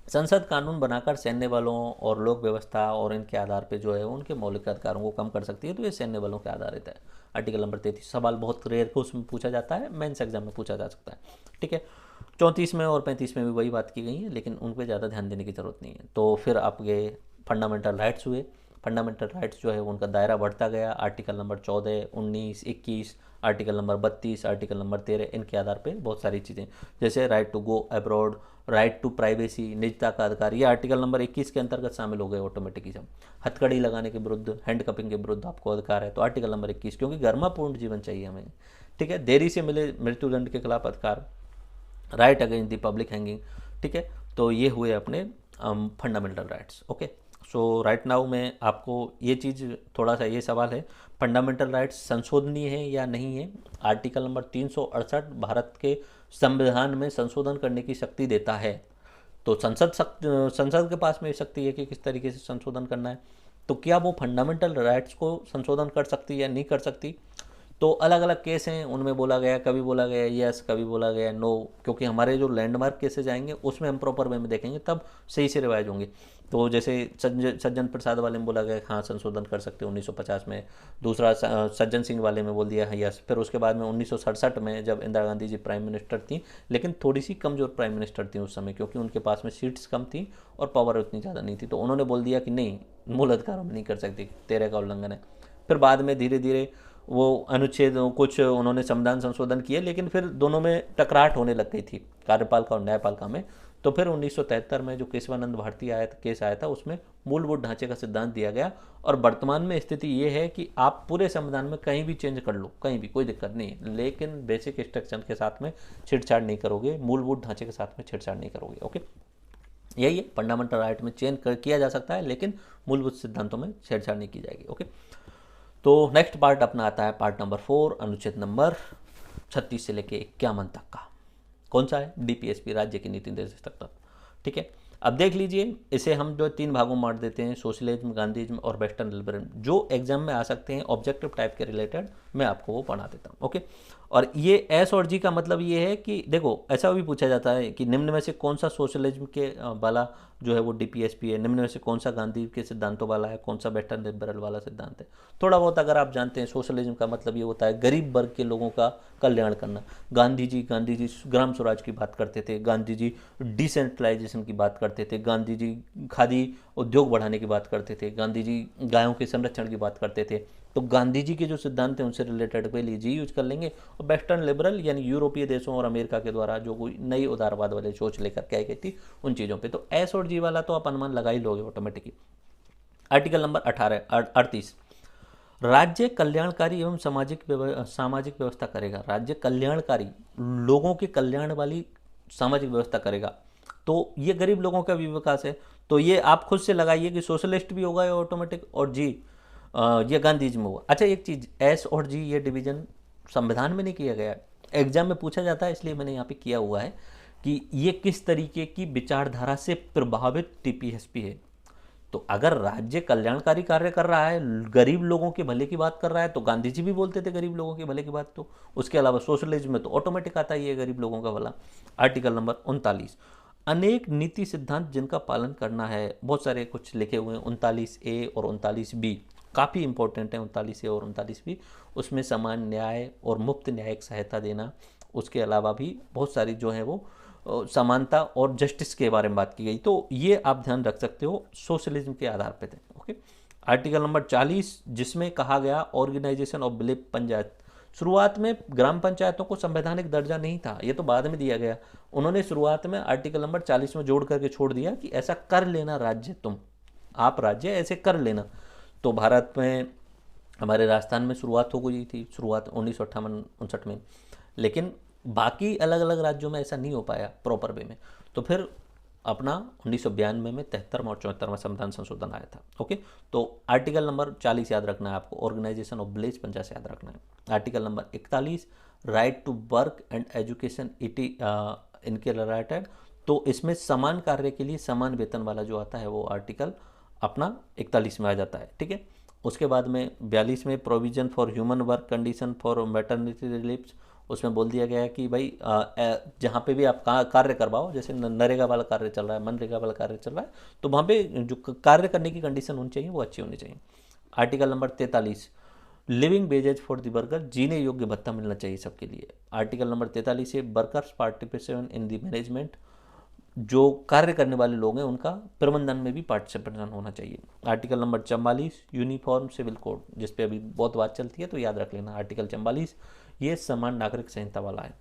संसद कानून बनाकर सैन्य बलों और लोक व्यवस्था और इनके आधार पे जो है उनके मौलिक अधिकारों को कम कर सकती है, तो ये सैन्य बलों के आधारित है। आर्टिकल नंबर 33, सवाल बहुत रेयर को उसमें पूछा जाता है, मेंस एग्जाम में पूछा जा सकता है, ठीक है। 34 में और 35 में भी वही बात की गई है, लेकिन उन पर ज़्यादा ध्यान देने की जरूरत नहीं है। तो फिर आपके फंडामेंटल राइट्स हुए, फंडामेंटल राइट्स जो है उनका दायरा बढ़ता गया। Article number 14, 19, 21, article number 32, article number 13, इनके आधार पे बहुत सारी चीज़ें, जैसे right to go abroad, right to privacy, निजता का अधिकार, ये आर्टिकल नंबर 21 के अंतर्गत शामिल हो गए ऑटोमेटिकली। सब हथकड़ी लगाने के विरुद्ध, हैंड कपिंग के विरुद्ध आपको अधिकार है, तो आर्टिकल नंबर 21, क्योंकि गर्मापूर्ण जीवन चाहिए हमें, ठीक है। देरी से मिले मृत्युदंड के खिलाफ अधिकार, right against the public hanging, ठीक है। तो ये हुए अपने फंडामेंटल राइट्स। ओके, सो राइट नाउ में आपको ये चीज़ थोड़ा सा ये सवाल है, फंडामेंटल राइट्स संशोधनीय है या नहीं है। आर्टिकल नंबर 368 भारत के संविधान में संशोधन करने की शक्ति देता है, तो संसद के पास में शक्ति है कि किस तरीके से संशोधन करना है। तो क्या वो फंडामेंटल राइट्स को संशोधन कर सकती या नहीं कर सकती, तो अलग अलग केस हैं, उनमें बोला गया, कभी बोला गया यस, कभी बोला गया नो, क्योंकि हमारे जो लैंडमार्क केसेज आएंगे उसमें हम प्रॉपर वे में देखेंगे, तब सही से रिवाइज होंगे। तो जैसे सज्जन प्रसाद वाले में बोला गया हाँ संशोधन कर सकते हैं 1950 में, दूसरा सज्जन सिंह वाले में बोल दिया हाँ यस। फिर उसके बाद में 1967 में जब इंदिरा गांधी जी प्राइम मिनिस्टर थी, लेकिन थोड़ी सी कमजोर प्राइम मिनिस्टर थी उस समय, क्योंकि उनके पास में सीट्स कम थी और पावर उतनी ज़्यादा नहीं थी, तो उन्होंने बोल दिया कि नहीं, मूल अधिकार हम नहीं कर सकते, 13 का उल्लंघन है। फिर बाद में धीरे धीरे वो अनुच्छेद कुछ उन्होंने संविधान संशोधन किए, लेकिन फिर दोनों में टकराहट होने लग गई थी, कार्यपालिका और न्यायपालिका में। तो फिर 1973 में जो केशवानंद भारती केस आया था, उसमें मूलभूत ढांचे का सिद्धांत दिया गया, और वर्तमान में स्थिति ये है कि आप पूरे संविधान में कहीं भी चेंज कर लो, कहीं भी, कोई दिक्कत नहीं है, लेकिन बेसिक स्ट्रक्चर के साथ में छेड़छाड़ नहीं करोगे, मूलभूत ढांचे के साथ में छेड़छाड़ नहीं करोगे। ओके, यही है, फंडामेंटल राइट में चेंज किया जा सकता है, लेकिन मूलभूत सिद्धांतों में छेड़छाड़ नहीं की जाएगी। ओके, तो नेक्स्ट पार्ट अपना आता है पार्ट नंबर 4, अनुच्छेद नंबर 36 से लेके 51 तक का। कौन सा है? डीपीएसपी, राज्य की नीति निर्देशक तत्व। ठीक है, अब देख लीजिए, इसे हम जो 3 भागों में बांट देते हैं, सोशलिज्म, गांधीज्म और वेस्टर्न लिबरलिज्म, जो एग्जाम में आ सकते हैं ऑब्जेक्टिव टाइप के रिलेटेड, मैं आपको वो पढ़ा देता हूँ। ओके, और ये एस और जी का मतलब ये है कि देखो, ऐसा भी पूछा जाता है कि निम्न में से कौन सा सोशलिज्म के वाला जो है वो डीपीएसपी है, निम्न में से कौन सा गांधी के सिद्धांतों वाला है, कौन सा वेस्टर्न लिबरल वाला सिद्धांत है। थोड़ा बहुत अगर आप जानते हैं, सोशलिज्म का मतलब ये होता है गरीब वर्ग के लोगों का कल्याण करना। गांधी जी ग्राम स्वराज की बात करते थे, गांधी जी डिसेंट्रलाइजेशन की बात करते थे, गांधी जी खादी उद्योग बढ़ाने की बात करते थे, गांधी जी गायों के संरक्षण की बात करते थे। तो गांधी जी के जो सिद्धांत हैं उनसे रिलेटेड के लिए जी यूज कर लेंगे, और वेस्टर्न लिबरल यानी यूरोपीय देशों और अमेरिका के द्वारा जो कोई नई उदारवाद वाले सोच लेकर के आई गई थी उन चीज़ों पे, तो एस और जी वाला तो आप अनुमान लगा ही लोगे ऑटोमेटिकली। आर्टिकल नंबर 38, राज्य कल्याणकारी एवं सामाजिक व्यवस्था करेगा। राज्य कल्याणकारी, लोगों के कल्याण वाली सामाजिक व्यवस्था करेगा। तो ये गरीब लोगों का भी विकास है, तो ये आप खुद से लगाइए कि सोशलिस्ट भी होगा ये ऑटोमेटिक, और जी ये गांधीजी में होगा। अच्छा एक चीज़, एस और जी ये डिवीजन संविधान में नहीं किया गया, एग्जाम में पूछा जाता है, इसलिए मैंने यहाँ पे किया हुआ है कि ये किस तरीके की विचारधारा से प्रभावित टीपीएसपी है। तो अगर राज्य कल्याणकारी कार्य कर रहा है, गरीब लोगों के भले की बात कर रहा है, तो गांधी जी भी बोलते थे गरीब लोगों के भले की बात। तो उसके अलावा सोशलिज्म में तो ऑटोमेटिक आता ही है गरीब लोगों का भला। आर्टिकल नंबर 39, अनेक नीति सिद्धांत जिनका पालन करना है, बहुत सारे कुछ लिखे हुए हैं 39A और 39B, काफ़ी इंपॉर्टेंट है 39A और 39B। उसमें समान न्याय और मुफ्त न्यायिक सहायता देना, उसके अलावा भी बहुत सारी जो है वो समानता और जस्टिस के बारे में बात की गई। तो ये आप ध्यान रख सकते हो, सोशलिज्म के आधार पे थे। ओके, आर्टिकल नंबर 40 जिसमें कहा गया ऑर्गेनाइजेशन ऑफ विलेज पंचायत। शुरुआत में ग्राम पंचायतों को संवैधानिक दर्जा नहीं था, ये तो बाद में दिया गया। उन्होंने शुरुआत में आर्टिकल नंबर 40 में जोड़ करके छोड़ दिया कि ऐसा कर लेना राज्य, आप राज्य ऐसे कर लेना। तो भारत में हमारे राजस्थान में शुरुआत हो गई थी, शुरुआत 1958-59 में, लेकिन बाकी अलग अलग राज्यों में ऐसा नहीं हो पाया प्रॉपर वे में। तो फिर अपना 1992 में 73वां और 74वां संविधान संशोधन आया था। ओके, तो आर्टिकल नंबर 40 याद रखना है आपको, ऑर्गेनाइजेशन ऑफ विलेज पंचायत याद रखना है। Article number 41, right to work and education इनके रिलेटेड। तो इसमें समान कार्य के लिए समान वेतन वाला जो आता है वो आर्टिकल अपना 41 में आ जाता है। ठीक है, उसके बाद में 42 में provision for human work condition for maternity relief, उसमें बोल दिया गया है कि भाई जहाँ पे भी आप कार्य करवाओ, जैसे नरेगा वाला कार्य चल रहा है, मनरेगा वाला कार्य चल रहा है, तो वहाँ पे जो कार्य करने की कंडीशन होनी चाहिए वो अच्छी होनी चाहिए। Article number 43, living wages for the worker, जीने योग्य भत्ता मिलना चाहिए सबके लिए। आर्टिकल नंबर 43 है workers participation in the management, जो कार्य करने वाले लोग हैं उनका प्रबंधन में भी पार्टिसिपेशन होना चाहिए। Article number 44, uniform civil code, जिस पे अभी बहुत बात चलती है तो याद रख लेना। आर्टिकल 44 ये समान नागरिक संहिता वाला है।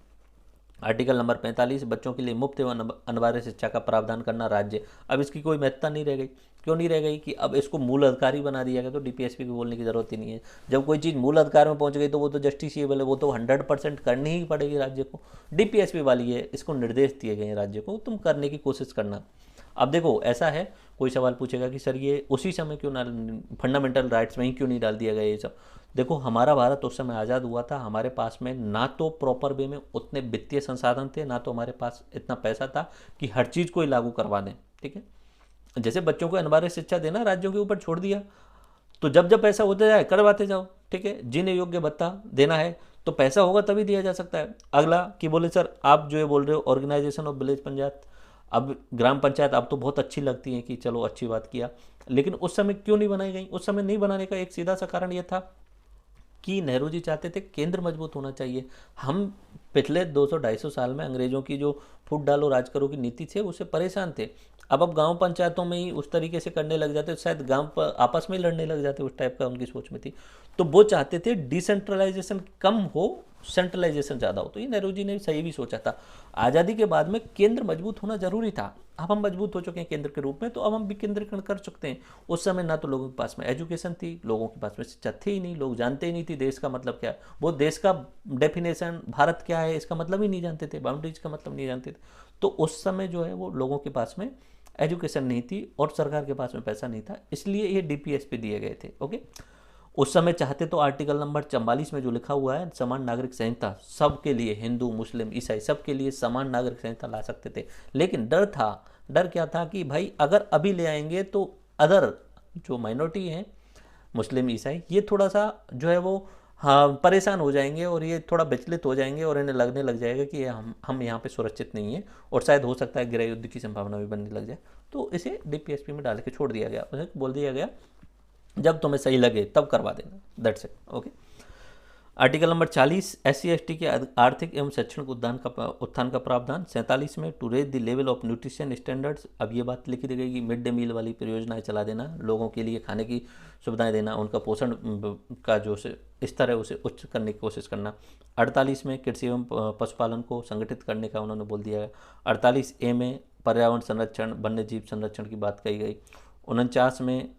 आर्टिकल नंबर 45, बच्चों के लिए मुफ्त एवं अनिवार्य शिक्षा का प्रावधान करना राज्य। अब इसकी कोई महत्ता नहीं रह गई, क्यों नहीं रह गई कि अब इसको मूल अधिकारी बना दिया गया, तो डीपीएसपी को बोलने की जरूरत ही नहीं है। जब कोई चीज़ मूल अधिकार में पहुंच गई तो वो तो जस्टिसिएबल है, वो तो 100% करनी ही पड़ेगी राज्य को। डीपीएसपी वाली है, इसको निर्देश दिए गए हैं राज्य को, तुम करने की कोशिश करना। अब देखो ऐसा है, कोई सवाल पूछेगा कि सर ये उसी समय क्यों ना फंडामेंटल राइट्स में ही क्यों नहीं डाल दिया गया ये सब। देखो हमारा भारत उस समय आज़ाद हुआ था, हमारे पास में ना तो प्रॉपर वे में उतने वित्तीय संसाधन थे, ना तो हमारे पास इतना पैसा था कि हर चीज़ को ही लागू करवा दें। ठीक है, जैसे बच्चों को अनिवार्य शिक्षा देना राज्यों के ऊपर छोड़ दिया, तो जब जब पैसा होता जाए करवाते जाओ। ठीक है, जीने योग्य भत्ता देना है तो पैसा होगा तभी दिया जा सकता है। अगला कि बोले सर आप जो ये बोल रहे हो ऑर्गेनाइजेशन ऑफ विलेज पंचायत, अब ग्राम पंचायत अब तो बहुत अच्छी लगती है कि चलो अच्छी बात किया, लेकिन उस समय क्यों नहीं बनाई गई? उस समय नहीं बनाने का एक सीधा सा कारण ये था कि नेहरू जी चाहते थे केंद्र मजबूत होना चाहिए। हम पिछले 200-250 साल में अंग्रेजों की जो फूट डालो राज करो की नीति थी उससे परेशान थे। अब गांव पंचायतों में ही उस तरीके से करने लग जाते, शायद गांव पर आपस में ही लड़ने लग जाते, उस टाइप का उनकी सोच में थी। तो वो चाहते थे डिसेंट्रलाइजेशन कम हो, सेंट्रलाइजेशन ज़्यादा हो। तो ये नेहरू जी ने सही भी सोचा था। आज़ादी के बाद में केंद्र मजबूत होना जरूरी था। अब हम मजबूत हो चुके हैं केंद्र के रूप में, तो अब हम विकेंद्रीकरण कर सकते हैं। उस समय ना तो लोगों के पास में एजुकेशन थी, लोगों के पास में शिक्षा थी ही नहीं, लोग जानते ही नहीं थी देश का मतलब क्या है, वो देश का डेफिनेशन भारत क्या है इसका मतलब ही नहीं जानते थे, बाउंड्रीज का मतलब नहीं जानते थे। तो उस समय जो है वो लोगों के पास में एजुकेशन नहीं थी और सरकार के पास में पैसा नहीं था, इसलिए ये डीपीएसपी दिए गए थे। ओके, उस समय चाहते तो आर्टिकल नंबर 44 में जो लिखा हुआ है समान नागरिक संहिता, सबके लिए, हिंदू मुस्लिम ईसाई सबके लिए समान नागरिक संहिता ला सकते थे। लेकिन डर था, डर क्या था कि भाई अगर अभी ले आएंगे तो अदर जो माइनॉरिटी हैं, मुस्लिम ईसाई, ये थोड़ा सा जो है वो हाँ परेशान हो जाएंगे और ये थोड़ा विचलित हो जाएंगे और इन्हें लगने लग जाएगा कि हम यहाँ पे सुरक्षित नहीं है और शायद हो सकता है गृह युद्ध की संभावना भी बनने लग जाए। तो इसे डीपीएसपी में डाल के छोड़ दिया गया, उन्हें बोल दिया गया जब तुम्हें सही लगे तब करवा देना, that's it. Okay, article number 40, SC/ST के आर्थिक एवं शैक्षणिक उत्थान का प्रावधान। 47 में to raise the level of nutrition standards, अब ये बात लिखी गई कि मिड डे मील वाली परियोजनाएं चला देना, लोगों के लिए खाने की सुविधाएं देना, उनका पोषण का जो स्तर है उसे उच्च करने की कोशिश करना। 48 में कृषि एवं पशुपालन को संगठित करने का उन्होंने बोल दिया है। 48A में पर्यावरण संरक्षण, वन्य जीव संरक्षण की बात कही गई। 49 में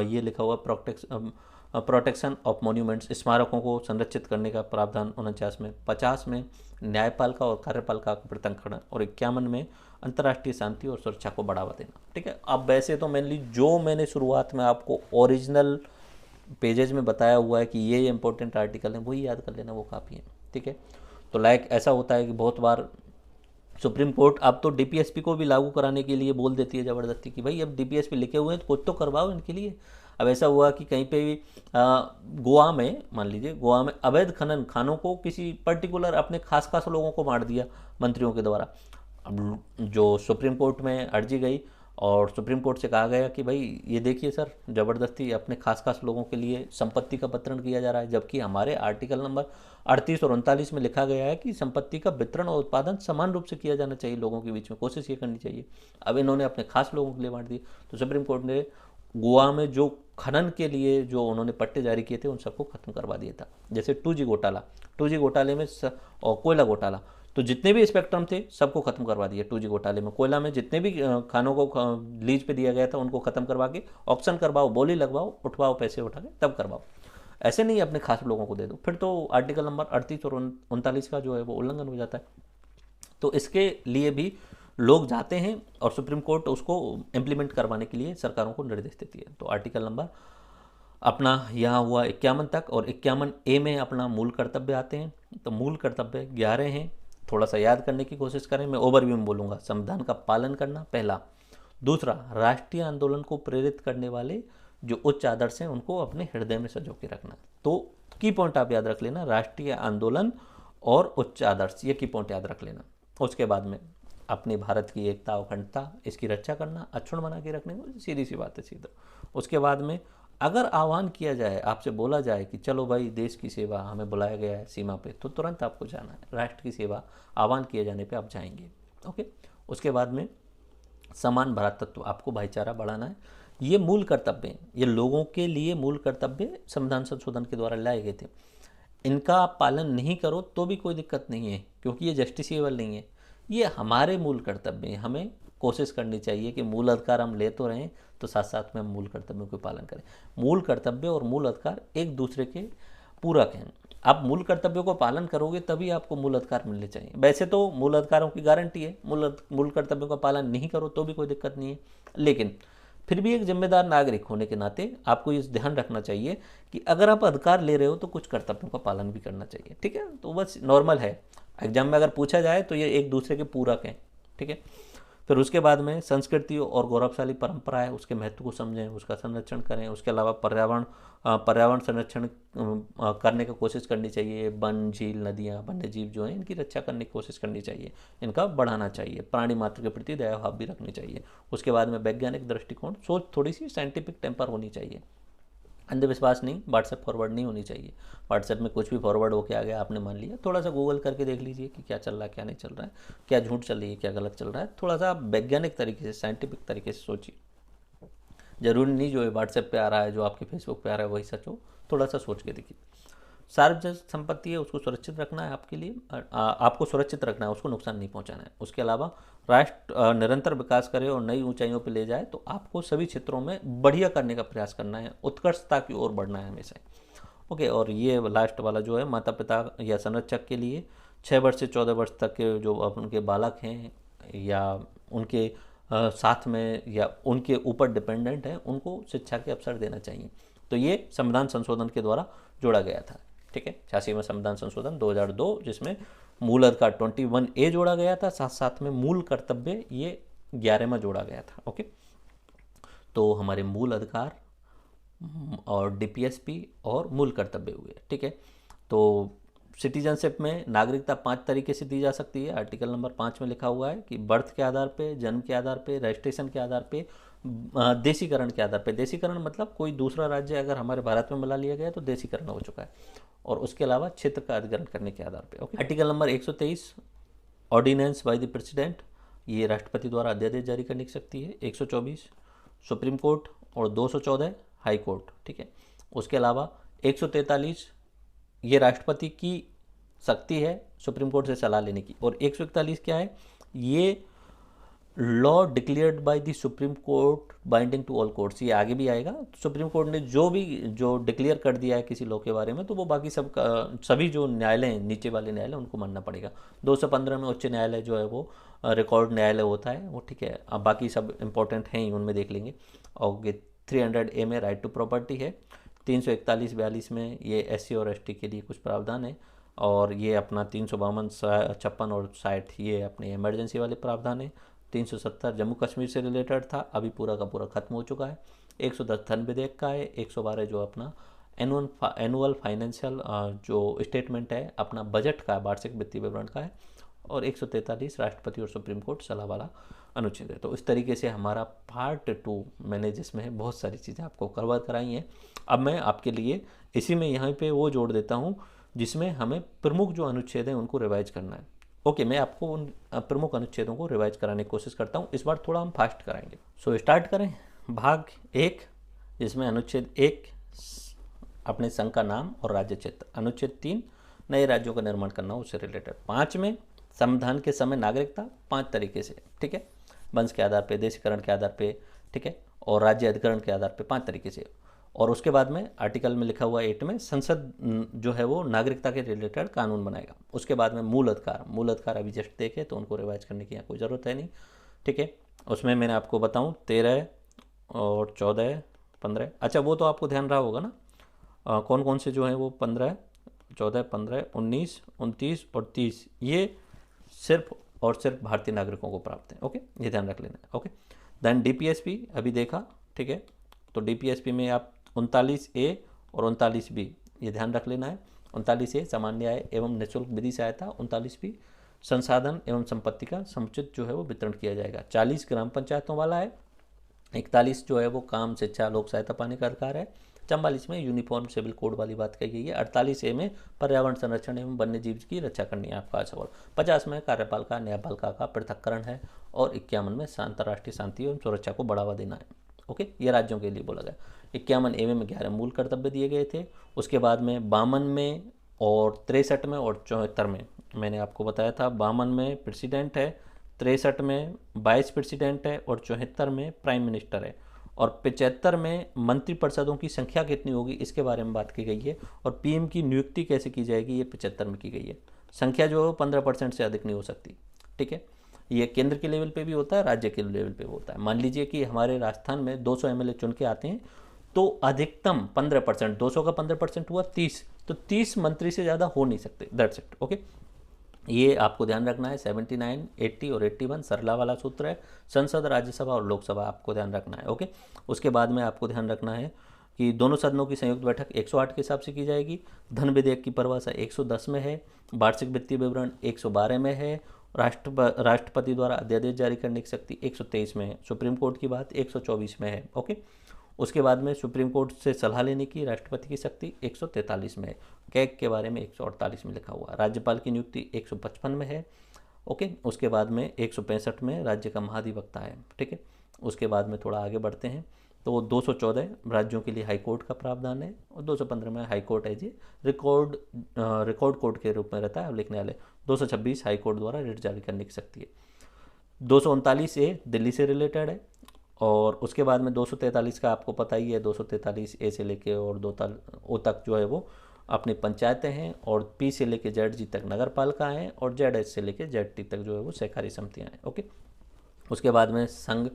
ये लिखा हुआ प्रोटेक्शन ऑफ मॉन्यूमेंट्स, स्मारकों को संरक्षित करने का प्रावधान 49 में। 50 में न्यायपालिका और कार्यपालिका का पृथक्करण और 51 में अंतर्राष्ट्रीय शांति और सुरक्षा को बढ़ावा देना। ठीक है, अब वैसे तो मेनली जो मैंने शुरुआत में आपको ओरिजिनल पेजेज में बताया हुआ है कि ये इंपॉर्टेंट आर्टिकल है, वही याद कर लेना, वो काफ़ी है। ठीक है, तो लाइक ऐसा होता है कि बहुत बार सुप्रीम कोर्ट अब तो डीपीएसपी को भी लागू कराने के लिए बोल देती है ज़बरदस्ती कि भाई अब डीपीएसपी लिखे हुए हैं तो कुछ तो करवाओ इनके लिए। अब ऐसा हुआ कि कहीं पे भी गोवा में, मान लीजिए गोवा में अवैध खनन खानों को किसी पर्टिकुलर अपने खास खास लोगों को मार दिया मंत्रियों के द्वारा। अब जो सुप्रीम कोर्ट में अर्जी गई और सुप्रीम कोर्ट से कहा गया कि भाई ये देखिए सर, ज़बरदस्ती अपने खास खास लोगों के लिए संपत्ति का वितरण किया जा रहा है, जबकि हमारे आर्टिकल नंबर 38 और 39 में लिखा गया है कि संपत्ति का वितरण और उत्पादन समान रूप से किया जाना चाहिए, लोगों के बीच में कोशिश ये करनी चाहिए। अब इन्होंने अपने खास लोगों के लिए बांट दिए, तो सुप्रीम कोर्ट ने गोवा में जो खनन के लिए जो उन्होंने पट्टे जारी किए थे उन सबको खत्म करवा दिया था। जैसे 2G घोटाला, 2G घोटाले में और कोयला घोटाला, तो जितने भी स्पेक्ट्रम थे सबको खत्म करवा दिया 2G घोटाले में। कोयला में जितने भी खानों को लीज पे दिया गया था उनको खत्म करवा के ऑप्शन करवाओ, बोली लगवाओ, उठवाओ, पैसे उठा के तब करवाओ, ऐसे नहीं अपने खास लोगों को दे दो, फिर तो आर्टिकल नंबर 38 और 39 का जो है वो उल्लंघन हो जाता है। तो इसके लिए भी लोग जाते हैं और सुप्रीम कोर्ट उसको इम्प्लीमेंट करवाने के लिए सरकारों को निर्देश देती है। तो आर्टिकल नंबर अपना यहाँ हुआ 51 तक, और 51A में अपना मूल कर्तव्य आते हैं। तो मूल कर्तव्य 11 हैं, थोड़ा सा याद करने की कोशिश करें, मैं ओवरव्यू में बोलूँगा। संविधान का पालन करना पहला, दूसरा राष्ट्रीय आंदोलन को प्रेरित करने वाले जो उच्च आदर्श हैं उनको अपने हृदय में सजो के रखना। तो की पॉइंट आप याद रख लेना, राष्ट्रीय आंदोलन और उच्च आदर्श, ये की पॉइंट याद रख लेना। उसके बाद में अपने भारत की एकता अखंडता इसकी रक्षा करना, अक्षुण्ण बना के रखने को, सीधी सी बात है सीधा। उसके बाद में अगर आह्वान किया जाए, आपसे बोला जाए कि चलो भाई देश की सेवा, हमें बुलाया गया है सीमा पे, तो तुरंत आपको जाना है। राष्ट्र की सेवा आह्वान किए जाने पे आप जाएंगे। ओके, उसके बाद में समान भ्रातृत्व, आपको भाईचारा बढ़ाना है। ये मूल कर्तव्य हैं, ये लोगों के लिए मूल कर्तव्य संविधान संशोधन के द्वारा लाए गए थे। इनका आप पालन नहीं करो तो भी कोई दिक्कत नहीं है, क्योंकि ये जस्टिसेबल नहीं है। ये हमारे मूल कर्तव्य हैं, हमें कोशिश करनी चाहिए कि मूल अधिकार हम ले तो रहें, तो साथ साथ में हम मूल कर्तव्यों का पालन करें। मूल कर्तव्य और मूल अधिकार एक दूसरे के पूरक हैं। आप मूल कर्तव्यों को पालन करोगे तभी आपको मूल अधिकार मिलने चाहिए। वैसे तो मूल अधिकारों की गारंटी है, मूल कर्तव्यों का पालन नहीं करो तो भी कोई दिक्कत नहीं है, लेकिन फिर भी एक जिम्मेदार नागरिक होने के नाते आपको ये ध्यान रखना चाहिए कि अगर आप अधिकार ले रहे हो तो कुछ कर्तव्यों का पालन भी करना चाहिए। ठीक है, तो बस नॉर्मल है, एग्जाम में अगर पूछा जाए तो ये एक दूसरे के पूरक हैं। ठीक है, फिर उसके बाद में संस्कृति और गौरवशाली परंपरा है, उसके महत्व को समझें, उसका संरक्षण करें। उसके अलावा पर्यावरण संरक्षण करने की कोशिश करनी चाहिए। वन, झील, नदियाँ, वन्य जीव जो हैं इनकी रक्षा करने की कोशिश करनी चाहिए, इनका बढ़ाना चाहिए। प्राणी मात्र के प्रति दया भाव भी रखनी चाहिए। उसके बाद में वैज्ञानिक दृष्टिकोण, सोच थोड़ी सी साइंटिफिक टेम्पर होनी चाहिए। अंधविश्वास नहीं, व्हाट्सएप फॉरवर्ड नहीं होनी चाहिए। व्हाट्सएप में कुछ भी फॉरवर्ड होके आ गया, आपने मान लिया, थोड़ा सा गूगल करके देख लीजिए कि क्या चल रहा है, क्या नहीं चल रहा है, क्या झूठ चल रही है, क्या गलत चल रहा है। थोड़ा सा आप वैज्ञानिक तरीके से, साइंटिफिक तरीके से सोचिए। जरूरी नहीं जो व्हाट्सएप पे आ रहा है, जो आपके फेसबुक पे आ रहा है वही सच हो, थोड़ा सा सोच के देखिए। सार्वजनिक संपत्ति है, उसको सुरक्षित रखना है, आपके लिए आपको सुरक्षित रखना है, उसको नुकसान नहीं पहुंचाना है। उसके अलावा राष्ट्र निरंतर विकास करे और नई ऊंचाइयों पर ले जाए, तो आपको सभी क्षेत्रों में बढ़िया करने का प्रयास करना है, उत्कृष्टता की ओर बढ़ना है हमेशा। ओके, और ये लास्ट वाला जो है, माता पिता या संरक्षक के लिए 6 वर्ष से 14 वर्ष तक के जो उनके बालक हैं या उनके साथ में या उनके ऊपर डिपेंडेंट हैं, उनको शिक्षा के अवसर देना चाहिए। तो ये संविधान संशोधन के द्वारा जोड़ा गया था। ठीक है, 86वां संविधान संशोधन 2002, जिसमें मूल अधिकार 21A जोड़ा गया था, साथ साथ में मूल कर्तव्य ये 11वां जोड़ा गया था। ओके, तो हमारे मूल अधिकार और डीपीएसपी और मूल कर्तव्य हुए। ठीक है, तो सिटीजनशिप में नागरिकता 5 तरीके से दी जा सकती है। आर्टिकल नंबर 5 में लिखा हुआ है कि बर्थ के आधार पे, जन्म के आधार पे, रजिस्ट्रेशन के आधार पे, देशीकरण के आधार पे। देशीकरण मतलब कोई दूसरा राज्य अगर हमारे भारत में मिला लिया गया तो देशीकरण हो चुका है, और उसके अलावा क्षेत्र का अधिग्रहण करने के आधार पे। Okay, article number 123 ordinance by the president, ये राष्ट्रपति द्वारा अध्यादेश जारी करने की शक्ति है। 124 सुप्रीम कोर्ट और 214 हाई कोर्ट। ठीक है, उसके अलावा 143 ये राष्ट्रपति की शक्ति है सुप्रीम कोर्ट से सलाह लेने की, और 141 क्या है, ये law declared by the Supreme Court binding to all courts, ये आगे भी आएगा। सुप्रीम कोर्ट ने जो डिक्लेयर कर दिया है किसी लॉ के बारे में, तो वो बाकी सब सभी जो न्यायालय हैं, नीचे वाले न्यायालय, उनको मानना पड़ेगा। 215 में उच्च न्यायालय जो है वो रिकॉर्ड न्यायालय होता है वो, ठीक है। अब बाकी सब इंपॉर्टेंट हैं ही, उनमें देख लेंगे। और 300A में राइट टू प्रॉपर्टी है। 341-42 में ये SC और ST के लिए कुछ प्रावधान है। और ये अपना 352, 56 और 60 ये अपने इमरजेंसी वाले प्रावधान है। 370 जम्मू कश्मीर से रिलेटेड था, अभी पूरा का पूरा खत्म हो चुका है। 110 धन विधेयक का है। 112 जो अपना एनुअल फाइनेंशियल जो स्टेटमेंट है अपना बजट का, वार्षिक वित्तीय विवरण का है। और 143 राष्ट्रपति और सुप्रीम कोर्ट सलाह वाला अनुच्छेद है। तो इस तरीके से हमारा पार्ट 2 मैंने जिसमें बहुत सारी चीज़ें आपको कवर कराई हैं। अब मैं आपके लिए इसी में यहाँ पे वो जोड़ देता हूँ जिसमें हमें प्रमुख जो अनुच्छेद हैं उनको रिवाइज करना है। ओके, मैं आपको उन प्रमुख अनुच्छेदों को रिवाइज कराने की कोशिश करता हूँ। इस बार थोड़ा हम फास्ट कराएंगे। सो स्टार्ट करें। भाग 1, जिसमें अनुच्छेद 1 अपने संघ का नाम और राज्य क्षेत्र। अनुच्छेद 3 नए राज्यों का निर्माण करना, उससे रिलेटेड। 5 में संविधान के समय नागरिकता 5 तरीके से, ठीक है। वंश के आधार पे, देशीकरण के आधार पे, ठीक है, और राज्य अधिकरण के आधार पे 5 तरीके से। और उसके बाद में आर्टिकल में लिखा हुआ 8 में संसद जो है वो नागरिकता के रिलेटेड कानून बनाएगा। उसके बाद में मूल अधिकार अभी जस्ट देखे तो उनको रिवाइज करने की यहाँ कोई ज़रूरत है नहीं, ठीक है। उसमें मैंने आपको बताऊँ 13 और 14, 15, अच्छा वो तो आपको ध्यान रहा होगा ना, कौन कौन से जो हैं वो 15, 14, 15, 19, 29 और 30 ये सिर्फ और सिर्फ भारतीय नागरिकों को प्राप्त है। ओके, ये ध्यान रख लेना है। ओके, देन DPSP अभी देखा, ठीक है। तो DPSP में आप 39A और 39B ये ध्यान रख लेना है। 39A सामान्य न्याय एवं निःशुल्क विधि सहायता। 39B संसाधन एवं संपत्ति का समुचित जो है वो वितरण किया जाएगा। 40 ग्राम पंचायतों वाला है। 41 जो है वो काम, शिक्षा, लोक सहायता पाने का अधिकार है। 44 में यूनिफॉर्म सिविल कोड वाली बात कही गई है। 48A में पर्यावरण संरक्षण एवं वन्य जीव की रक्षा करनी है, आपका सवाल। 50 में कार्यपालिका न्यायपालिका का पृथक्करण है। और 51 में अंतर्राष्ट्रीय शांति एवं सुरक्षा को बढ़ावा देना है। ओके, ये राज्यों के लिए बोला गया। 51A में 11 मूल कर्तव्य दिए गए थे। उसके बाद में 52 में और 63 में और 74 में मैंने आपको बताया था। 52 में प्रेसिडेंट है, 63 में वाइस प्रेसिडेंट है और 74 में प्राइम मिनिस्टर है। और 75 में मंत्रिपरिषदों की संख्या कितनी होगी इसके बारे में बात की गई है। और PM की नियुक्ति कैसे की जाएगी ये 75 में की गई है। संख्या जो है 15% से अधिक नहीं हो सकती, ठीक है। ये केंद्र के लेवल पे भी होता है, राज्य के लेवल पे भी होता है। मान लीजिए कि हमारे राजस्थान में 200 MLA चुन के आते हैं तो अधिकतम 15%, 200 का 15% हुआ 30, तो 30 मंत्री से ज़्यादा हो नहीं सकते। That's it. ओके, ये आपको ध्यान रखना है। 79, 80 और 81 सरला वाला सूत्र है। संसद, राज्यसभा और लोकसभा आपको ध्यान रखना है। ओके, उसके बाद में आपको ध्यान रखना है कि दोनों सदनों की संयुक्त बैठक 108 के हिसाब से की जाएगी। धन विधेयक की परिभाषा 110 में है। वार्षिक वित्तीय विवरण 112 में है। राष्ट्रपति द्वारा अध्यादेश जारी करने की शक्ति 123 में है। सुप्रीम कोर्ट की बात 124 में है। ओके, उसके बाद में सुप्रीम कोर्ट से सलाह लेने की राष्ट्रपति की शक्ति 143 में है। कैग के बारे में 148 में लिखा हुआ। राज्यपाल की नियुक्ति 155 में है। ओके, उसके बाद में 165 में राज्य का महाधिवक्ता है, ठीक है। उसके बाद में थोड़ा आगे बढ़ते हैं तो 214 राज्यों के लिए हाई कोर्ट का प्रावधान है। और 215 में हाई कोर्ट है जी रिकॉर्ड कोर्ट के रूप में रहता है अभिलेख न्यायालय। 226 हाई कोर्ट द्वारा रिट जारी करने की शक्ति है। 239A दिल्ली से रिलेटेड है। और उसके बाद में 243 का आपको पता ही है। 243A से लेके और 2 तक जो है वो अपनी पंचायतें हैं। और P से लेके ZG तक नगर पालिका हैं। और ZH से लेके ZT तक जो है वो सहकारी समितियाँ हैं। ओके, उसके बाद में संघ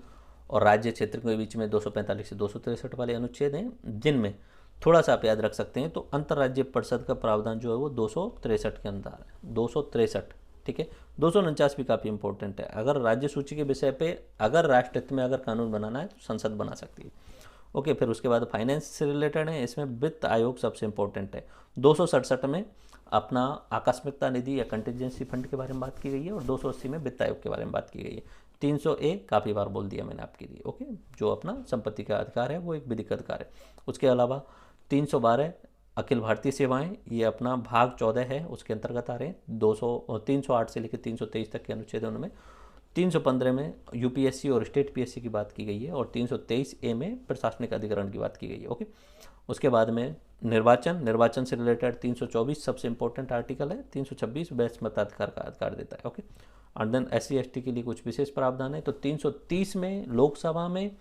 और राज्य क्षेत्र के बीच में 245 से 263 वाले अनुच्छेद हैं, जिनमें थोड़ा सा आप याद रख सकते हैं। तो अंतर्राज्य परिषद का प्रावधान जो है वो 263 के अंदर है। 263, ठीक है। 249 भी काफ़ी इंपॉर्टेंट है। अगर राज्य सूची के विषय पे अगर राष्ट्रहित में अगर कानून बनाना है तो संसद बना सकती है। ओके, फिर उसके बाद फाइनेंस से रिलेटेड है। इसमें वित्त आयोग सबसे इंपॉर्टेंट है। 267 में अपना आकस्मिकता निधि या कंटिजेंसी फंड के बारे में बात की गई है। और 280 में वित्त आयोग के बारे में बात की गई है। 300A काफ़ी बार बोल दिया मैंने आपके लिए। ओके, जो अपना संपत्ति का अधिकार है वो एक विधिक अधिकार है। उसके अलावा 312 अखिल भारतीय सेवाएं, ये अपना भाग 14 है, उसके अंतर्गत आ रहे हैं। 308 से लेकर 323 तक के अनुच्छेद हैं उनमें। 315 में UPSC और स्टेट PSC की बात की गई है। और 323A में प्रशासनिक अधिकरण की बात की गई है। ओके, उसके बाद में निर्वाचन से रिलेटेड 324 सबसे इंपॉर्टेंट आर्टिकल है। 326 वैध मताधिकार का अधिकार देता है। Okay, and then SC ST के लिए कुछ विशेष प्रावधान है। तो 330 में लोकसभा में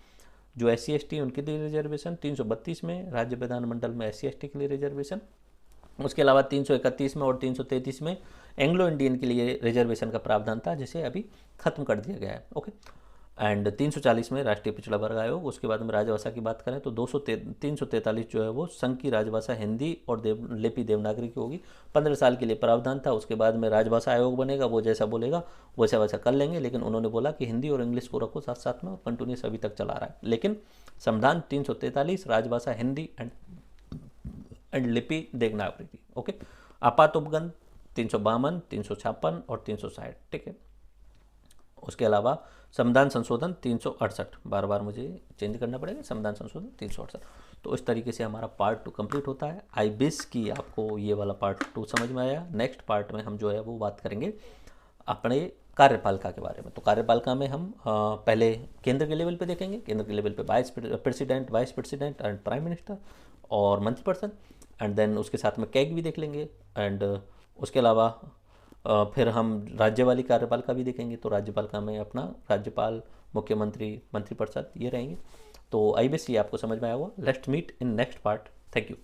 जो SC ST उनके लिए रिजर्वेशन, 332 में राज्य विधानमंडल में SC ST के लिए रिजर्वेशन, उसके अलावा 331 में और 333 में एंग्लो इंडियन के लिए रिजर्वेशन का प्रावधान था, जिसे अभी खत्म कर दिया गया है। ओके, एंड 340 में राष्ट्रीय पिछड़ा वर्ग आयोग। उसके बाद में राजभाषा की बात करें तो 343 जो है वो संघ की राजभाषा हिंदी और लिपि देवनागरी की होगी। 15 साल के लिए प्रावधान था। उसके बाद में राजभाषा आयोग बनेगा, वो जैसा बोलेगा वैसा वैसा कर लेंगे, लेकिन उन्होंने बोला कि हिंदी और इंग्लिश को रखो साथ साथ में, और कंटिन्यूस अभी तक चला रहा है। लेकिन संविधान 343 राजभाषा हिंदी एंड लिपि देवनागरी। ओके, आपात उपगण 352, 356 और 360। ठीक है, उसके अलावा संविधान संशोधन 368, बार बार मुझे चेंज करना पड़ेगा, संविधान संशोधन 368। तो इस तरीके से हमारा पार्ट 2 कंप्लीट होता है। आई विश कि आपको ये वाला पार्ट 2 समझ में आया। नेक्स्ट पार्ट में हम जो है वो बात करेंगे अपने कार्यपालिका के बारे में। तो कार्यपालिका में हम पहले केंद्र के लेवल पे देखेंगे। केंद्र के लेवल पे vice president and prime minister और मंत्रिपरिषद, एंड देन उसके साथ में कैग भी देख लेंगे। एंड उसके अलावा फिर हम राज्य वाली कार्यपालिका भी देखेंगे। तो राज्यपालिका में अपना राज्यपाल, मुख्यमंत्री, मंत्रिपरिषद ये रहेंगे। तो आई विश ये आपको समझ में आया होगा। Let's meet in next part. Thank you.